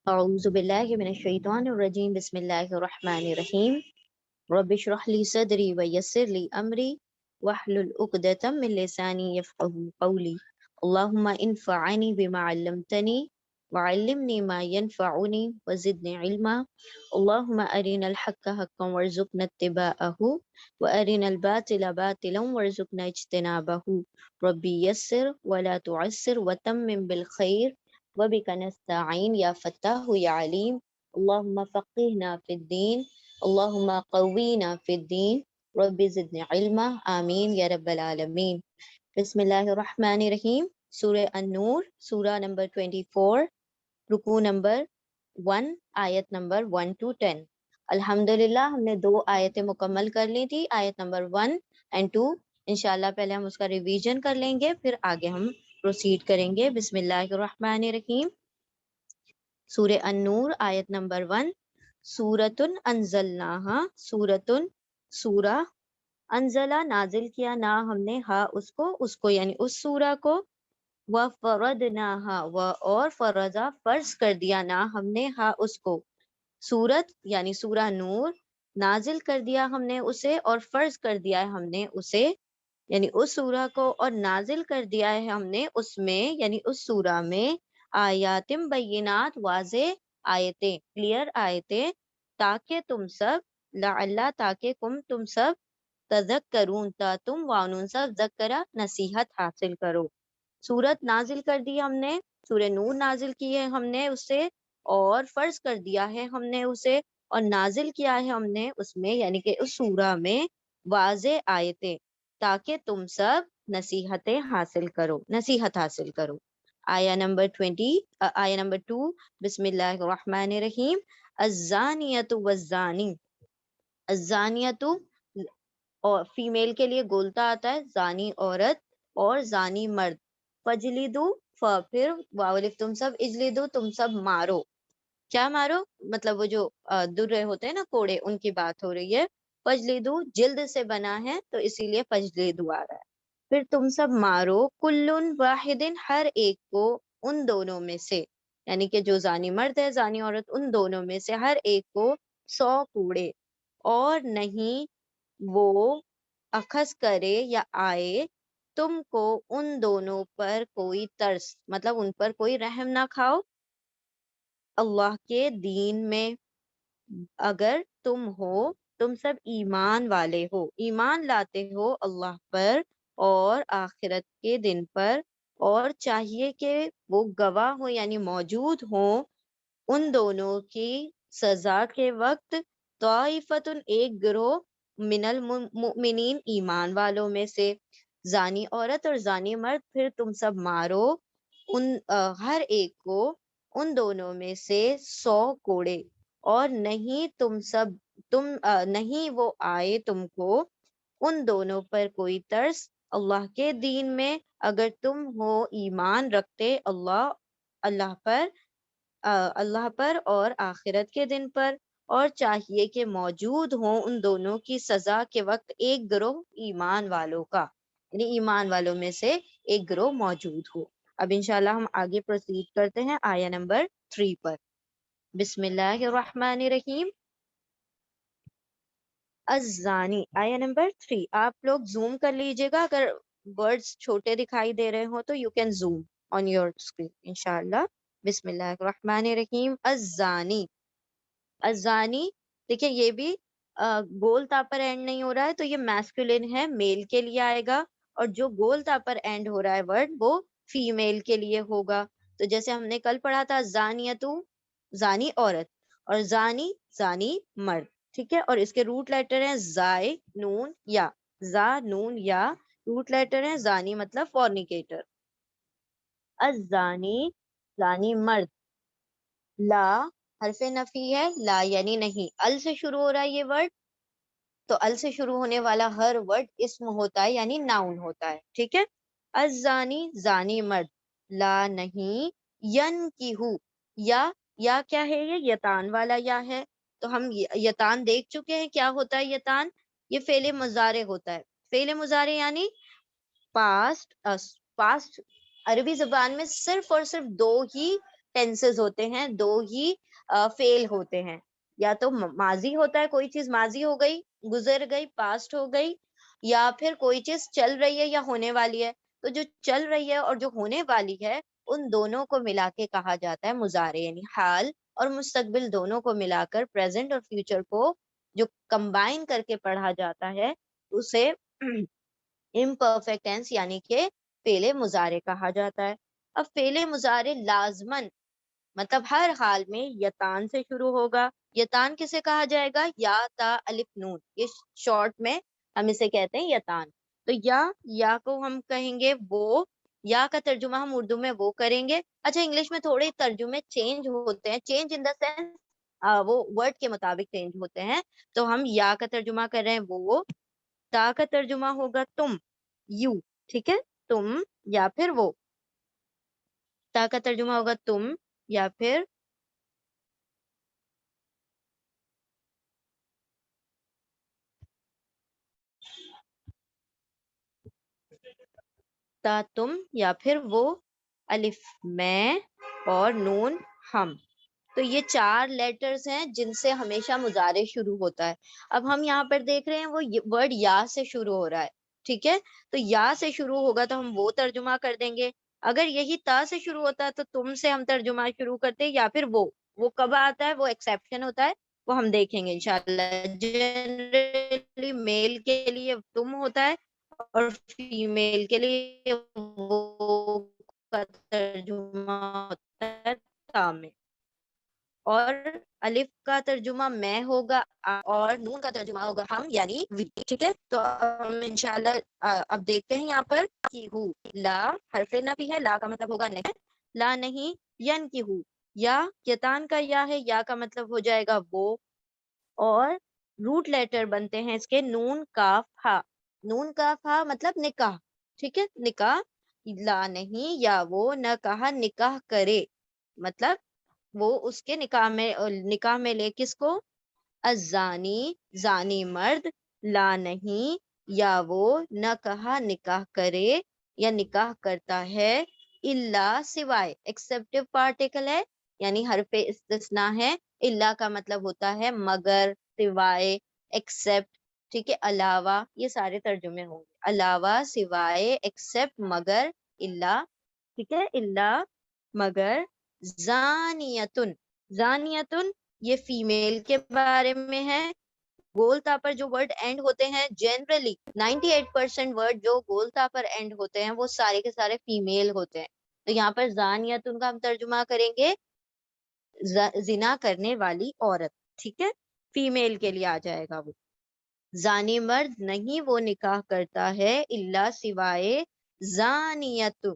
اعوذ باللہ من الشیطان الرجیم بسم اللہ الرحمن الرحیم رب اشرح لی صدری ویسر لی امری واحلل عقدۃ من لسانی یفقهوا قولی اللہم انفعنی بما علمتنی وعلمنی ما ینفعنی وزدنی علما اللہم ارنا الحق حقا وارزقنا اتباعہ وارنا الباطل باطلا وارزقنا اجتنابہ ربی یسر ولا تعسر وتمم بالخیر وبک نستعین یا فتاح یا علیم اللہم فقہنا فی الدین اللہم قوینا فی الدین رب زدنی علما آمین یا رب العالمین۔ بسم اللہ الرحمن الرحیم۔ سورہ النور، سورہ نمبر 24، رکوع نمبر 1، آیت نمبر 1 to 10۔ الحمدللہ ہم نے 2 آیتیں مکمل کر لی تھی، آیت نمبر 1 and 2۔ انشاءاللہ پہلے ہم اس کا ریویژن کر لیں گے، پھر آگے ہم پروسیڈ کریں گے۔ بسم اللہ الرحمن الرحیم۔ سورہ النور، آیت نمبر 1۔ سورۃ انزلناہا، سورہ انزلہ نازل کیا، نا ہم نے ہا اس کو یعنی اس سورہ کو، وفرضناہا اور فرضا فرض کر دیا، نا ہم نے ہا اس کو، سورت یعنی سورہ نور نازل کر دیا ہم نے اسے اور فرض کر دیا ہے ہم نے اسے یعنی اس سورہ کو، اور نازل کر دیا ہے ہم نے اس میں یعنی اس سورہ میں آیاتم بینات واضح آیتیں، کلیئر آیتیں، تاکہ تم سب لعلہ تاکہ تم سب تذکرون تا تم وانون سب ذکرہ نصیحت حاصل کرو۔ سورت نازل کر دی ہم نے، سورہ نور نازل کی ہے ہم نے اسے، اور فرض کر دیا ہے ہم نے اسے، اور نازل کیا ہے ہم نے اس میں یعنی کہ اس سورہ میں واضح آیتیں، تاکہ تم سب نصیحت حاصل کرو۔ آیہ نمبر 2، بسم اللہ الرحمن الرحیم۔ الزانیۃ والزانی، الزانیۃ اور فیمیل کے لیے گولتا آتا ہے، زانی عورت اور زانی مرد، فجلدو پھر واولف تم سب، اجلدو تم سب مارو، کیا مارو مطلب وہ جو درے ہوتے ہیں نا کوڑے، ان کی بات ہو رہی ہے۔ فجلدو جلد سے بنا ہے تو اسی لیے فجلدو آ رہا ہے۔ پھر تم سب مارو کلن واحد ہر ایک کو، ان دونوں میں سے یعنی کہ جو زانی مرد ہے زانی عورت، ان دونوں میں سے ہر ایک کو 100 کوڑے، اور نہیں وہ اخذ کرے یا آئے تم کو ان دونوں پر کوئی ترس، مطلب ان پر کوئی رحم نہ کھاؤ، اللہ کے دین میں، اگر تم سب ایمان والے ہو، ایمان لاتے ہو اللہ پر اور آخرت کے دن پر، اور چاہیے کہ وہ گواہ ہو یعنی موجود ہوں ان دونوں کی سزا کے وقت، طائفتن ایک گروہ، من المؤمنین ایمان والوں میں سے، زانی عورت اور زانی مرد پھر تم سب مارو ان ہر ایک کو ان دونوں میں سے 100 کوڑے، اور نہیں نہیں وہ آئے تم کو ان دونوں پر کوئی ترس اللہ کے دین میں، اگر تم ہو ایمان رکھتے اللہ پر اور آخرت کے دن پر، اور چاہیے کہ موجود ہوں ان دونوں کی سزا کے وقت ایک گروہ ایمان والوں کا، یعنی ایمان والوں میں سے ایک گروہ موجود ہو۔ اب انشاءاللہ ہم آگے پروسیڈ کرتے ہیں آیہ نمبر 3 پر۔ بسم اللہ الرحمن الرحیم۔ الزانی، آیہ نمبر 3۔ آپ لوگ زوم کر لیجئے گا، اگر ورڈز چھوٹے دکھائی دے رہے ہوں تو you can zoom on your screen انشاءاللہ۔ بسم اللہ الرحمن الرحیم۔ الزانی، الزانی دیکھیں یہ بھی گول تا پر اینڈ نہیں ہو رہا ہے تو یہ میسکولن ہے، میل کے لیے آئے گا، اور جو گول تا پر اینڈ ہو رہا ہے ورڈ وہ فیمیل کے لیے ہوگا۔ تو جیسے ہم نے کل پڑھا تھا زانیتو زانی عورت، اور زانی زانی مرد، ٹھیک ہے، اور اس کے روٹ لیٹر ہیں زائے نون یا، زا نون یا روٹ لیٹر ہیں، زانی مطلب فورنیکیٹر۔ الزانی زانی مرد، لا حرف نفی ہے، لا یعنی نہیں، ال سے شروع ہو رہا ہے یہ ورڈ، تو ال سے شروع ہونے والا ہر ورڈ اسم ہوتا ہے یعنی ناؤن ہوتا ہے، ٹھیک ہے۔ الزانی زانی مرد، لا نہیں، ینکہو یا کیا ہے یہ یتان والا یا ہے، تو ہم یتان دیکھ چکے ہیں کیا ہوتا ہے یتان، یہ فعل مضارع ہوتا ہے، فعل مضارع یعنی پاسٹ عربی زبان میں صرف اور صرف 2 ہی ٹینسز ہوتے ہیں, 2 ہی فیل ہوتے ہیں, یا تو ماضی ہوتا ہے, کوئی چیز ماضی ہو گئی, گزر گئی, پاسٹ ہو گئی, یا پھر کوئی چیز چل رہی ہے یا ہونے والی ہے. تو جو چل رہی ہے اور جو ہونے والی ہے ان دونوں کو ملا کے کہا جاتا ہے مضارع, یعنی حال اور مستقبل دونوں کو ملا کر پریزنٹ اور فیوچر کو جو کمبائن کر کے پڑھا جاتا ہے اسے امپرفیکٹ ٹینس یعنی کہ فعل مضارع کہا جاتا ہے. اب فعل مضارع لازمن مطلب ہر حال میں یتان سے شروع ہوگا. یتان کسے کہا جائے گا؟ یا تا الف نون, یہ شارٹ میں ہم اسے کہتے ہیں یتان. تو یا کو ہم کہیں گے وہ, یا کا ترجمہ ہم اردو میں وہ کریں گے. اچھا, انگلش میں تھوڑے ترجمے چینج ہوتے ہیں, چینج ان دا سینس وہ ورڈ کے مطابق چینج ہوتے ہیں. تو ہم یا کا ترجمہ کر رہے ہیں وہ, تا کا ترجمہ ہوگا تم, یو, ٹھیک ہے, تم یا پھر وہ. تا کا ترجمہ ہوگا تم یا پھر تا تم یا پھر وہ, الف میں اور نون ہم. تو یہ 4 لیٹرز ہیں جن سے ہمیشہ مضارع شروع ہوتا ہے. اب ہم یہاں پر دیکھ رہے ہیں وہ ورڈ یا سے شروع ہو رہا ہے, ٹھیک ہے. تو یا سے شروع ہوگا تو ہم وہ ترجمہ کر دیں گے. اگر یہی تا سے شروع ہوتا ہے تو تم سے ہم ترجمہ شروع کرتے, یا پھر وہ کب آتا ہے, وہ ایکسیپشن ہوتا ہے, وہ ہم دیکھیں گے انشاءاللہ. جنرلی میل کے لیے تم ہوتا ہے اور فیمیل کے لیے وہ کا ترجمہ ہوتا ہے تا میں, اور الف کا ترجمہ میں ہوگا اور نون کا ترجمہ ہوگا ہم یعنی وی, ٹھیک ہے. تو ہم انشاءاللہ اب دیکھتے ہیں یہاں پر کی ہو, لا حرف نفی ہے, لا کا مطلب ہوگا نہیں, لا نہیں. ین کی ہو, یا یتان کا یا ہے, یا کا مطلب ہو جائے گا وہ, اور روٹ لیٹر بنتے ہیں اس کے نون کاف ہا. نون کاف ہا مطلب نکاح, ٹھیک ہے, نکاح. لا نہیں یا وہ نہ کہا نکاح کرے, مطلب وہ اس کے نکاح میں لے کس کو, الزانی زانی مرد, لا نہیں یا وہ نہ کہا نکاح کرے یا نکاح کرتا ہے, الا سوائے, ایکسیپٹیو پارٹیکل ہے یعنی حرف استثناء ہے. الا کا مطلب ہوتا ہے مگر, سوائے, ایکسیپٹ, ٹھیک ہے, علاوہ, یہ سارے ترجمے ہوں گے. علاوہ, سوائے, ایکسیپٹ, مگر, الا, ٹھیک ہے, الا مگر. زانیتن, زانیتن یہ فیمیل کے بارے میں ہے. گول تا پر جو ورڈ اینڈ ہوتے ہیں جنرلی 98% ورڈ جو گول تا پر اینڈ ہوتے ہیں وہ سارے کے سارے فیمیل ہوتے ہیں. تو یہاں پر زانیتن کا ہم ترجمہ کریں گے زنا کرنے والی عورت, ٹھیک ہے, فیمیل کے لیے آ جائے گا وہ. زانی مرد نہیں وہ نکاح کرتا ہے, الا سوائے زانیت,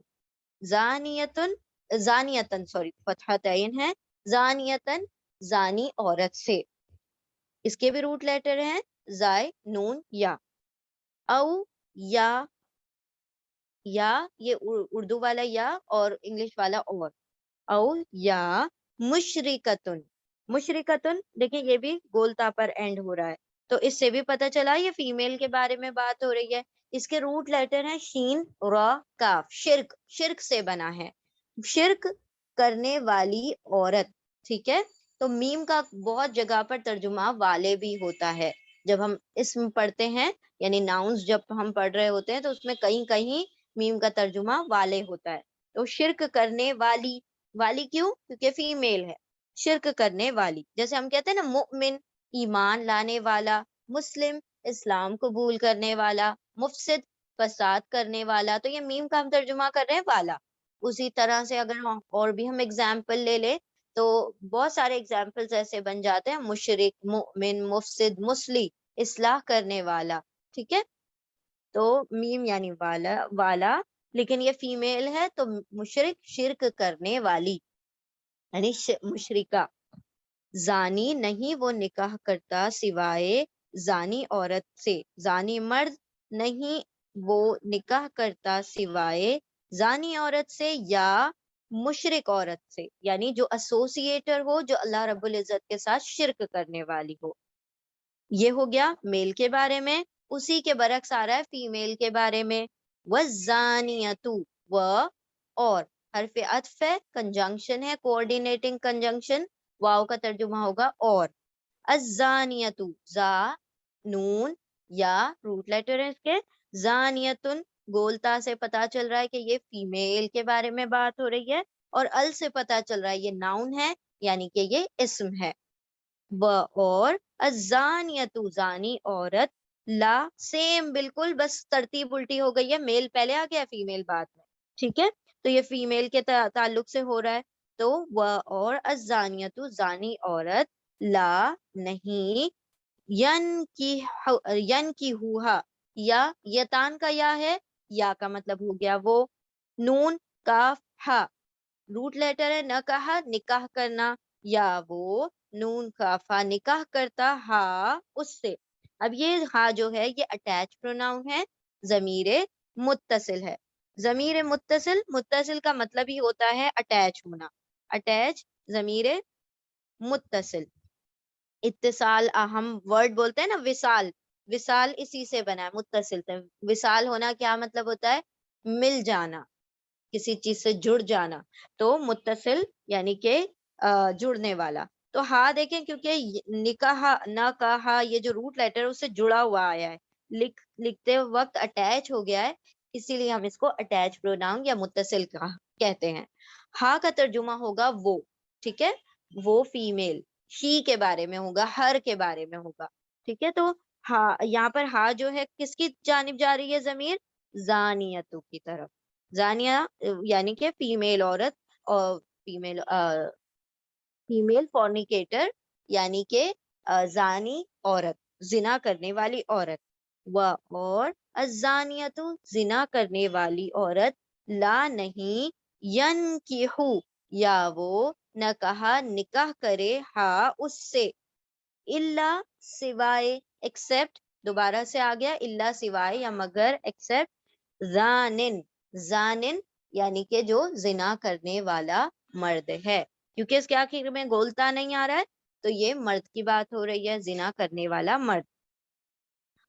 زانیتن, زانیتن سوری فتحہ تعین ہے, زانیتن زانی عورت سے. اس کے بھی روٹ لیٹر ہیں زائے, نون, یا. او یا یہ اردو والا یا اور انگلش والا اور. او یا مشرکتن, مشرکتن دیکھیں یہ بھی گولتا پر اینڈ ہو رہا ہے, تو اس سے بھی پتہ چلا یہ فیمیل کے بارے میں بات ہو رہی ہے. اس کے روٹ لیٹر ہیں شین, را, کاف. شرک, شرک سے بنا ہے, شرک کرنے والی عورت, ٹھیک ہے. تو میم کا بہت جگہ پر ترجمہ والے بھی ہوتا ہے. جب ہم اسم پڑھتے ہیں یعنی ناؤنز جب ہم پڑھ رہے ہوتے ہیں تو اس میں کہیں کہیں میم کا ترجمہ والے ہوتا ہے. تو شرک کرنے والی, والی کیوں؟ کیونکہ فیمیل ہے. شرک کرنے والی, جیسے ہم کہتے ہیں نا مؤمن ایمان لانے والا, مسلم اسلام قبول کرنے والا, مفسد فساد کرنے والا, تو یہ میم کا ہم ترجمہ کر رہے ہیں والا. اسی طرح سے اگر اور بھی ہم اگزامپل لے لیں تو بہت سارے اگزامپلز ایسے بن جاتے ہیں, مشرک, مؤمن, مفسد, مسلی, اصلاح کرنے والا, ٹھیک ہے. تو میم یعنی والا, لیکن یہ فیمیل ہے تو مشرک, شرک کرنے والی یعنی مشرکہ. زانی نہیں وہ نکاح کرتا سوائے زانی عورت سے, زانی مرد نہیں وہ نکاح کرتا سوائے زانی عورت سے یا مشرک عورت سے, یعنی جو ایسوسیٹر ہو, جو اللہ رب العزت کے ساتھ شرک کرنے والی ہو. یہ ہو گیا میل کے بارے میں. اسی کے برعکس آ رہا ہے فیمیل کے بارے میں, وَالزَّانِيَةُ, و اور حرف عطف ہے, کنجنکشن ہے, کوآرڈینیٹنگ کنجنکشن, واو کا ترجمہ ہوگا اور. الزانیتو, زا نون یا روٹ لیٹر ہے اس کے, زانیتن گولتا سے پتا چل رہا ہے کہ یہ فیمیل کے بارے میں بات ہو رہی ہے, اور ال سے پتا چل رہا ہے یہ ناؤن ہے یعنی کہ یہ اسم ہے. اور الزانیتو زانی عورت, لا سیم بالکل, بس ترتیب الٹی ہو گئی ہے, میل پہلے آ گیا فیمیل بعد میں, ٹھیک ہے, تو یہ فیمیل کے تعلق سے ہو رہا ہے. تو وہ اور الزانیتو زانی عورت, لا نہیں, ین کی ہوا, یا یتان کا یا ہے, یا کا مطلب ہو گیا وہ, نون کاف ہا روٹ لیٹر ہے, نہ کہا نکاح کرنا, یا وہ نون کافا نکاح کرتا ہا اس سے. اب یہ ہا جو ہے یہ اٹیچ پروناؤن ہے, ضمیر متصل ہے. ضمیر متصل, متصل کا مطلب ہی ہوتا ہے اٹیچ ہونا, اٹیچ ضمیر متصل. اتصال ہم ورڈ بولتے ہیں نا, وصال, وصال اسی سے بنا ہے, متصل سے. وصال ہونا کیا مطلب ہوتا ہے, مل جانا, کسی چیز سے جڑ جانا. تو متصل یعنی کہ جڑنے والا. تو ہاں دیکھیں کیونکہ نکاح نہ کہا یہ جو روٹ لیٹر اس سے جڑا ہوا آیا ہے, لکھتے وقت اٹیچ ہو گیا ہے, اسی لیے ہم اس کو اٹیچ پروناؤن یا متصل کہتے ہیں. ہاں کا ترجمہ ہوگا وہ, ٹھیک ہے, وہ فیمیل, شی کے بارے میں ہوگا, ہر کے بارے میں ہوگا, ٹھیک ہے. تو ہاں یہاں پر ہاں جو ہے کس کی جانب جا رہی ہے ضمیر, زانیتو کی طرف. زانیہ یعنی کہ فیمیل عورت, اور فیمیل فورنیکیٹر یعنی کہ زانی عورت, زنا کرنے والی عورت. اور الزانیتو زنا کرنے والی عورت, لا نہیں, ینکحو یا وہ نہ کہا نکاح کرے, ہاں اس سے, الا سوائے, ایکسپٹ دوبارہ سے آ گیا, الا سوائے یا مگر, ایکسپٹ زانن, زانن یعنی کہ جو زنا کرنے والا مرد ہے, کیونکہ اس کے آخر میں گولتا نہیں آ رہا ہے تو یہ مرد کی بات ہو رہی ہے, زنا کرنے والا مرد.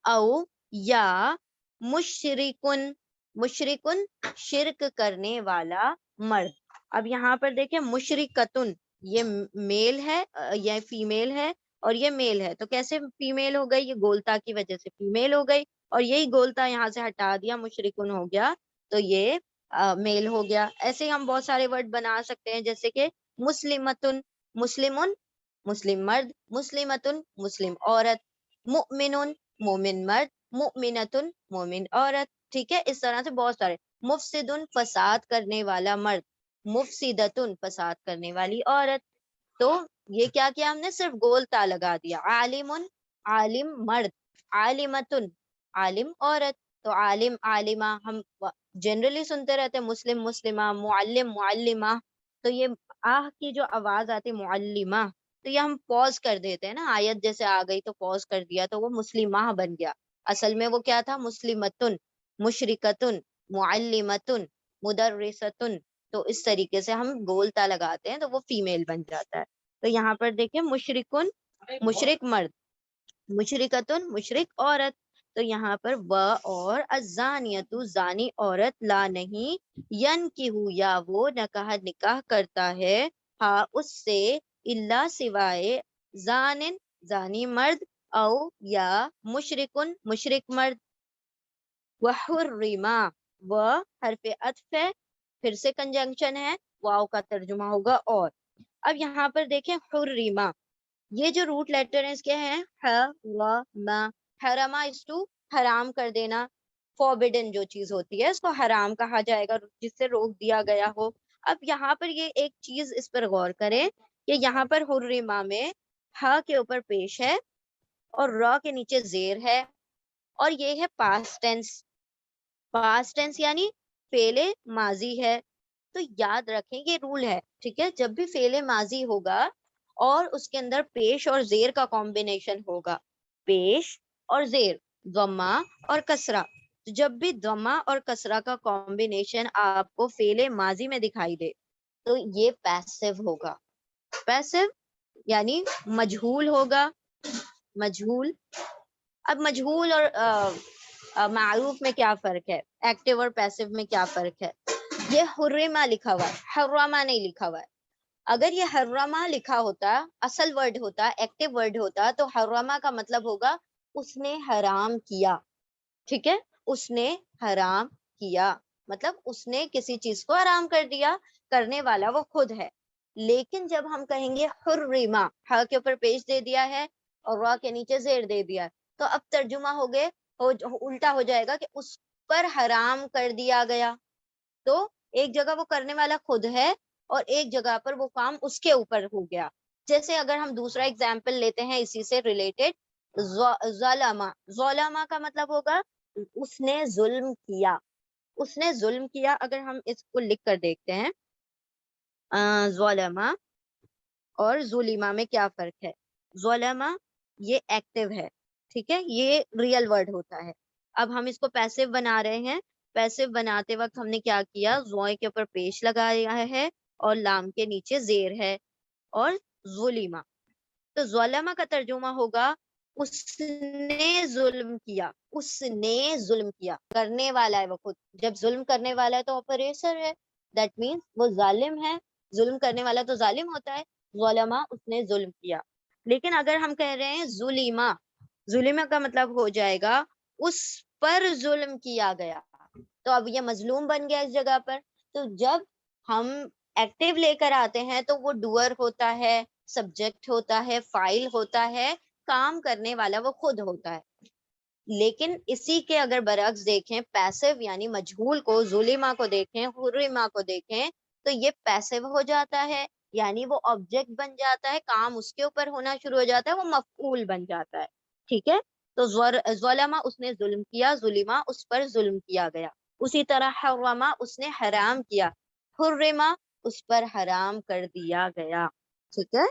او یا مشرکن, مشرکن شرک کرنے والا مرد. اب یہاں پر دیکھیں مشرکتن, یہ میل ہے, یہ فیمیل ہے, اور یہ میل ہے, تو کیسے فیمیل ہو گئی, یہ گولتا کی وجہ سے فیمیل ہو گئی, اور یہی گولتا یہاں سے ہٹا دیا, مشرکن ہو گیا تو یہ میل ہو گیا. ایسے ہی ہم بہت سارے ورڈ بنا سکتے ہیں, جیسے کہ مسلمتن, مسلمن مسلم مرد, مسلمتن مسلم عورت, مؤمنن مومن مرد, مؤمنتن مومن عورت, ٹھیک ہے. اس طرح سے بہت سارے. مفسدن فساد کرنے والا مرد, مفسدتن فساد کرنے والی عورت. تو یہ کیا کیا ہم نے, صرف گولتا لگا دیا. عالمن عالم مرد, عالمتن عالم عورت. تو عالم عالمہ ہم جنرلی سنتے رہتے ہیں, مسلم مسلمہ, معلم معلمہ, تو یہ آہ کی جو آواز آتی معلمہ, تو یہ ہم پوز کر دیتے ہیں نا, آیت جیسے آ گئی تو پوز کر دیا تو وہ مسلمہ بن گیا, اصل میں وہ کیا تھا, مسلمتن, مشرکتن, معلمتن, مدرستن. تو اس طریقے سے ہم گولتا لگاتے ہیں تو وہ فیمیل بن جاتا ہے. تو یہاں پر دیکھیں مشرکن مشرک مرد, مشرکتن مشرک عورت. تو یہاں پر و اور الزانیتو زانی عورت, لا نہیں, ینکحو یا وہ نہ کہا نکاح کرتا ہے, ہاں اس سے, الا سوائے, زانن زانی مرد, او یا مشرکن مشرک مرد. وحرما, و حرف عطف ہے, پھر سے کنجنکشن ہے, واو کا ترجمہ ہوگا اور. اب یہاں پر دیکھیں حرما, یہ جو روٹ لیٹر ہیں اس کے ہیں حرما, حرما اس ٹو حرام کر دینا, فوربڈن جو چیز ہوتی ہے اس کو حرام کہا جائے گا, جس سے روک دیا گیا ہو. اب یہاں پر یہ ایک چیز اس پر غور کریں کہ یہاں پر حرما میں ہا کے اوپر پیش ہے اور را کے نیچے زیر ہے, اور یہ ہے پاسٹ ٹینس. پاسٹ ٹینس یعنی فعل ماضی ہے. تو یاد رکھیں یہ رول ہے, ٹھیک ہے, جب بھی فعل ماضی ہوگا اور اس کے اندر پیش اور زیر کا کمبینیشن ہوگا, پیش اور زیر, ضمہ اور کسرہ, جب بھی ضمہ اور کسرہ کا کمبینیشن آپ کو فعل ماضی میں دکھائی دے تو یہ پیسو ہوگا. پیسو یعنی مجہول ہوگا, مجہول. اب مجہول اور معروف میں کیا فرق ہے, ایکٹیو اور پیسو میں کیا فرق ہے؟ یہ حرما لکھا ہوا ہے, حرما نہیں لکھا ہوا ہے. اگر یہ حرما لکھا ہوتا, اصل ورڈ ہوتا, ایکٹیو ورڈ ہوتا, تو حرما کا مطلب ہوگا اس نے حرام کیا. ٹھیک ہے, اس نے حرام کیا مطلب اس نے کسی چیز کو حرام کر دیا, کرنے والا وہ خود ہے. لیکن جب ہم کہیں گے حرما, ہا کے اوپر پیش دے دیا ہے اور را کے نیچے زیر دے دیا, تو اب ترجمہ ہو گئے, الٹا ہو جائے گا کہ اس پر حرام کر دیا گیا. تو ایک جگہ وہ کرنے والا خود ہے اور ایک جگہ پر وہ کام اس کے اوپر ہو گیا. جیسے اگر ہم دوسرا ایگزامپل لیتے ہیں اسی سے ریلیٹڈ, ظلمہ, ظلمہ کا مطلب ہوگا اس نے ظلم کیا, اس نے ظلم کیا. اگر ہم اس کو لکھ کر دیکھتے ہیں ظلمہ اور ظلمہ میں کیا فرق ہے. ظلمہ یہ ایکٹیو ہے, ٹھیک ہے, یہ ریئل ورڈ ہوتا ہے. اب ہم اس کو پیسو بنا رہے ہیں, پیسو بناتے وقت ہم نے کیا کیا, زوئے کے اوپر پیش لگایا ہے اور لام کے نیچے زیر ہے, اور ظلمہ. تو ظلمہ کا ترجمہ ہوگا اس نے ظلم کیا, اس نے ظلم کیا, کرنے والا ہے وہ خود. جب ظلم کرنے والا ہے تو آپریسر ہے, دیٹ مینس وہ ظالم ہے. ظلم کرنے والا تو ظالم ہوتا ہے. ظلمہ اس نے ظلم کیا. لیکن اگر ہم کہہ رہے ہیں ظلمہ, ظلمہ کا مطلب ہو جائے گا اس پر ظلم کیا گیا, تو اب یہ مظلوم بن گیا اس جگہ پر. تو جب ہم ایکٹیو لے کر آتے ہیں تو وہ ڈوئر ہوتا ہے, سبجیکٹ ہوتا ہے, فائل ہوتا ہے, کام کرنے والا وہ خود ہوتا ہے. لیکن اسی کے اگر برعکس دیکھیں, پیسو یعنی مجہول کو, ظلمہ کو دیکھیں, حرمہ کو دیکھیں, تو یہ پیسو ہو جاتا ہے, یعنی وہ آبجیکٹ بن جاتا ہے, کام اس کے اوپر ہونا شروع ہو جاتا ہے, وہ مفعول بن جاتا ہے. ٹھیک ہے, تو ظلمہ اس نے ظلم کیا, ظلمہ اس پر ظلم کیا گیا. اسی طرح حرمہ اس نے حرام کیا, حرمہ اس پر حرام کر دیا گیا. ٹھیک ہے,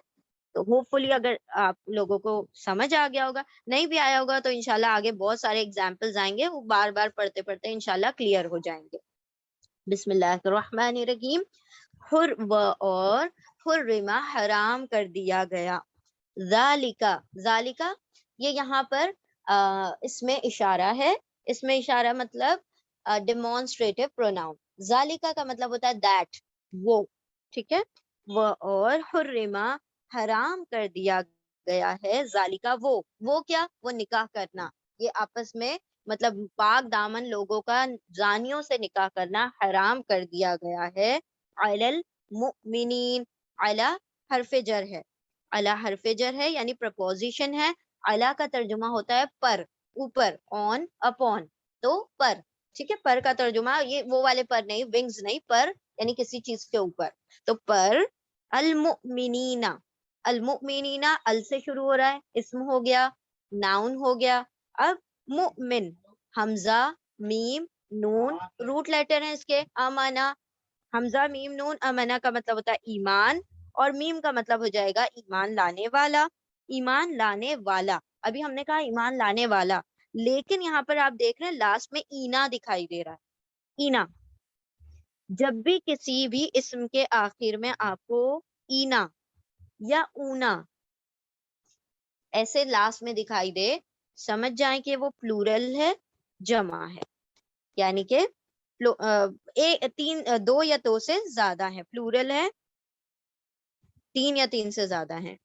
تو ہوپ فلی اگر آپ لوگوں کو سمجھ آ گیا ہوگا, نہیں بھی آیا ہوگا تو انشاءاللہ آگے بہت سارے ایگزامپلز آئیں گے, وہ بار بار پڑھتے پڑھتے انشاءاللہ کلیئر ہو جائیں گے. بسم اللہ الرحمن الرحیم. اور حرمہ حرام کر دیا گیا. ذالکا, ذالکا یہ یہاں پر اس میں اشارہ ہے, اس میں اشارہ مطلب ڈیمونسٹریٹو پروناؤن. ذالکا کا مطلب ہوتا ہے دیٹ, وہ. ٹھیک ہے, وہ اور حرمہ حرام کر دیا گیا ہے, ذالکا وہ کیا, وہ نکاح کرنا. یہ آپس میں مطلب پاک دامن لوگوں کا زانیوں سے نکاح کرنا حرام کر دیا گیا ہے. علی المؤمنین, علی حرف جر ہے, علی حرف جر ہے یعنی پرپوزیشن ہے. علی کا ترجمہ ہوتا ہے پر, اوپر, آن, اپون, تو پر. ٹھیک ہے, پر کا ترجمہ یہ وہ والے پر نہیں, ونگز نہیں, پر یعنی کسی چیز کے اوپر. تو پر المؤمنین, المؤمنین ال سے شروع ہو رہا ہے, اسم ہو گیا, ناؤن ہو گیا. اب مؤمن, حمزہ میم نون روٹ لیٹر ہیں اس کے, امانا, حمزہ میم نون امانا کا مطلب ہوتا ہے ایمان, اور میم کا مطلب ہو جائے گا ایمان لانے والا. ایمان لانے والا, ابھی ہم نے کہا ایمان لانے والا, لیکن یہاں پر آپ دیکھ رہے ہیں لاسٹ میں اینا دکھائی دے رہا ہے. اینا, جب بھی کسی بھی اسم کے آخر میں آپ کو اینا یا اونا ایسے لاسٹ میں دکھائی دے, سمجھ جائیں کہ وہ پلورل ہے, جمع ہے, یعنی کہ دو یا دو سے زیادہ ہے, پلورل ہے, تین یا تین سے زیادہ ہیں,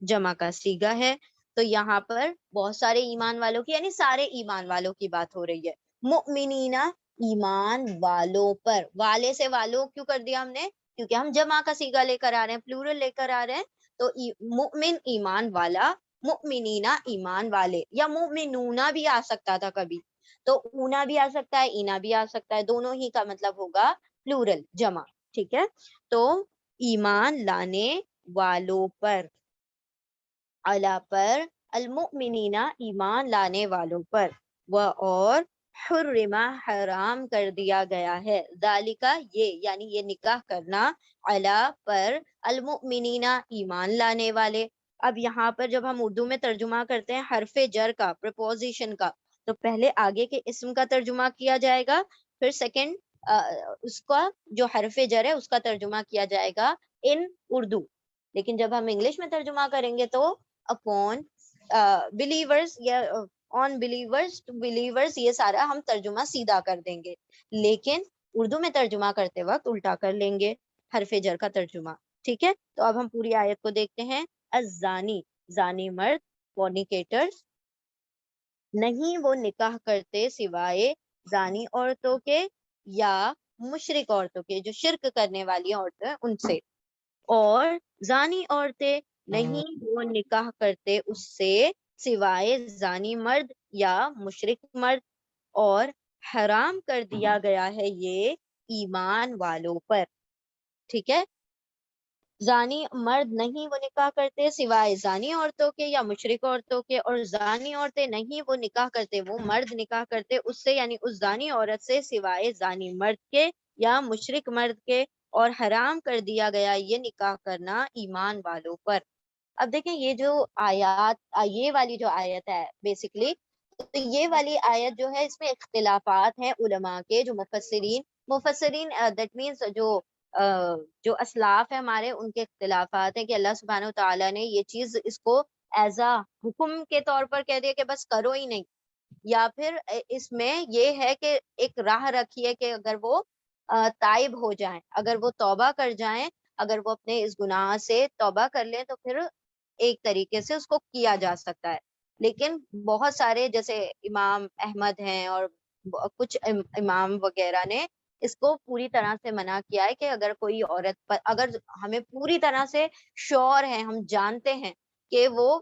جمع کا صیغہ ہے. تو یہاں پر بہت سارے ایمان والوں کی یعنی سارے ایمان والوں کی بات ہو رہی ہے. مؤمنین ایمان والوں پر, والے سے والوں کیوں کر دیا ہم نے, کیونکہ ہم جمع کا صیغہ لے کر آ رہے ہیں, پلورل لے کر آ رہے ہیں. تو مؤمن ایمان والا, مؤمنین ایمان والے, یا مؤمنون بھی آ سکتا تھا کبھی, تو اونا بھی آ سکتا ہے, اینا بھی آ سکتا ہے, دونوں ہی کا مطلب ہوگا پلورل, جمع. ٹھیک ہے, تو ایمان لانے والوں پر, علا پر, المؤمنین ایمان لانے والوں پر, اور حرمہ حرام کر دیا گیا ہے, ذالکا یہ یعنی یہ نکاح کرنا, علا پر, المؤمنین ایمان لانے والے. اب یہاں پر جب ہم اردو میں ترجمہ کرتے ہیں حرف جر کا, پریپوزیشن کا, تو پہلے آگے کے اسم کا ترجمہ کیا جائے گا, پھر سیکنڈ اس کا جو حرف جر ہے اس کا ترجمہ کیا جائے گا ان اردو. لیکن جب ہم انگلش میں ترجمہ کریں گے تو اپون بلیورز یا آن بلیورز ٹو بلیورز, یہ سارا ہم ترجمہ سیدھا کر دیں گے. لیکن اردو میں ترجمہ کرتے وقت الٹا کر لیں گے حرف جر کا ترجمہ. ٹھیک ہے, تو اب ہم پوری آیت کو دیکھتے ہیں. الزانی, زانی مرد, فورنیکیٹرز, نہیں وہ نکاح کرتے سوائے زانی عورتوں کے یا مشرک عورتوں کے, جو شرک کرنے والی عورتیں ان سے, اور زانی عورتیں نہیں وہ نکاح کرتے اس سے سوائے زانی مرد یا مشرک مرد, اور حرام کر دیا گیا ہے یہ ایمان والوں پر. ٹھیک ہے, زانی مرد نہیں وہ نکاح کرتے سوائے زانی عورتوں کے یا مشرک عورتوں کے, اور زانی عورتیں نہیں وہ نکاح کرتے, وہ مرد نکاح کرتے اس سے یعنی اس زانی عورت سے سوائے زانی مرد کے یا مشرک مرد کے, اور حرام کر دیا گیا یہ نکاح کرنا ایمان والوں پر. اب دیکھیں یہ جو آیات, یہ والی جو آیت ہے بیسکلی, تو یہ والی آیت جو ہے اس میں اختلافات ہیں علماء کے, جو مفسرین دیٹ مینس جو اسلاف ہے ہمارے, ان کے اختلافات ہیں کہ اللہ سبحانہ و تعالیٰ نے یہ چیز اس کو ایز اے حکم کے طور پر کہہ دیا کہ بس کرو ہی نہیں, یا پھر اس میں یہ ہے کہ ایک راہ رکھی ہے کہ اگر وہ تائب ہو جائیں, اگر وہ توبہ کر جائیں, اگر وہ اپنے اس گناہ سے توبہ کر لیں تو پھر ایک طریقے سے اس کو کیا جا سکتا ہے. لیکن بہت سارے جیسے امام احمد ہیں اور کچھ امام وغیرہ نے اس کو پوری طرح سے منع کیا ہے کہ اگر کوئی عورت پر, اگر ہمیں پوری طرح سے شور ہے, ہم جانتے ہیں کہ وہ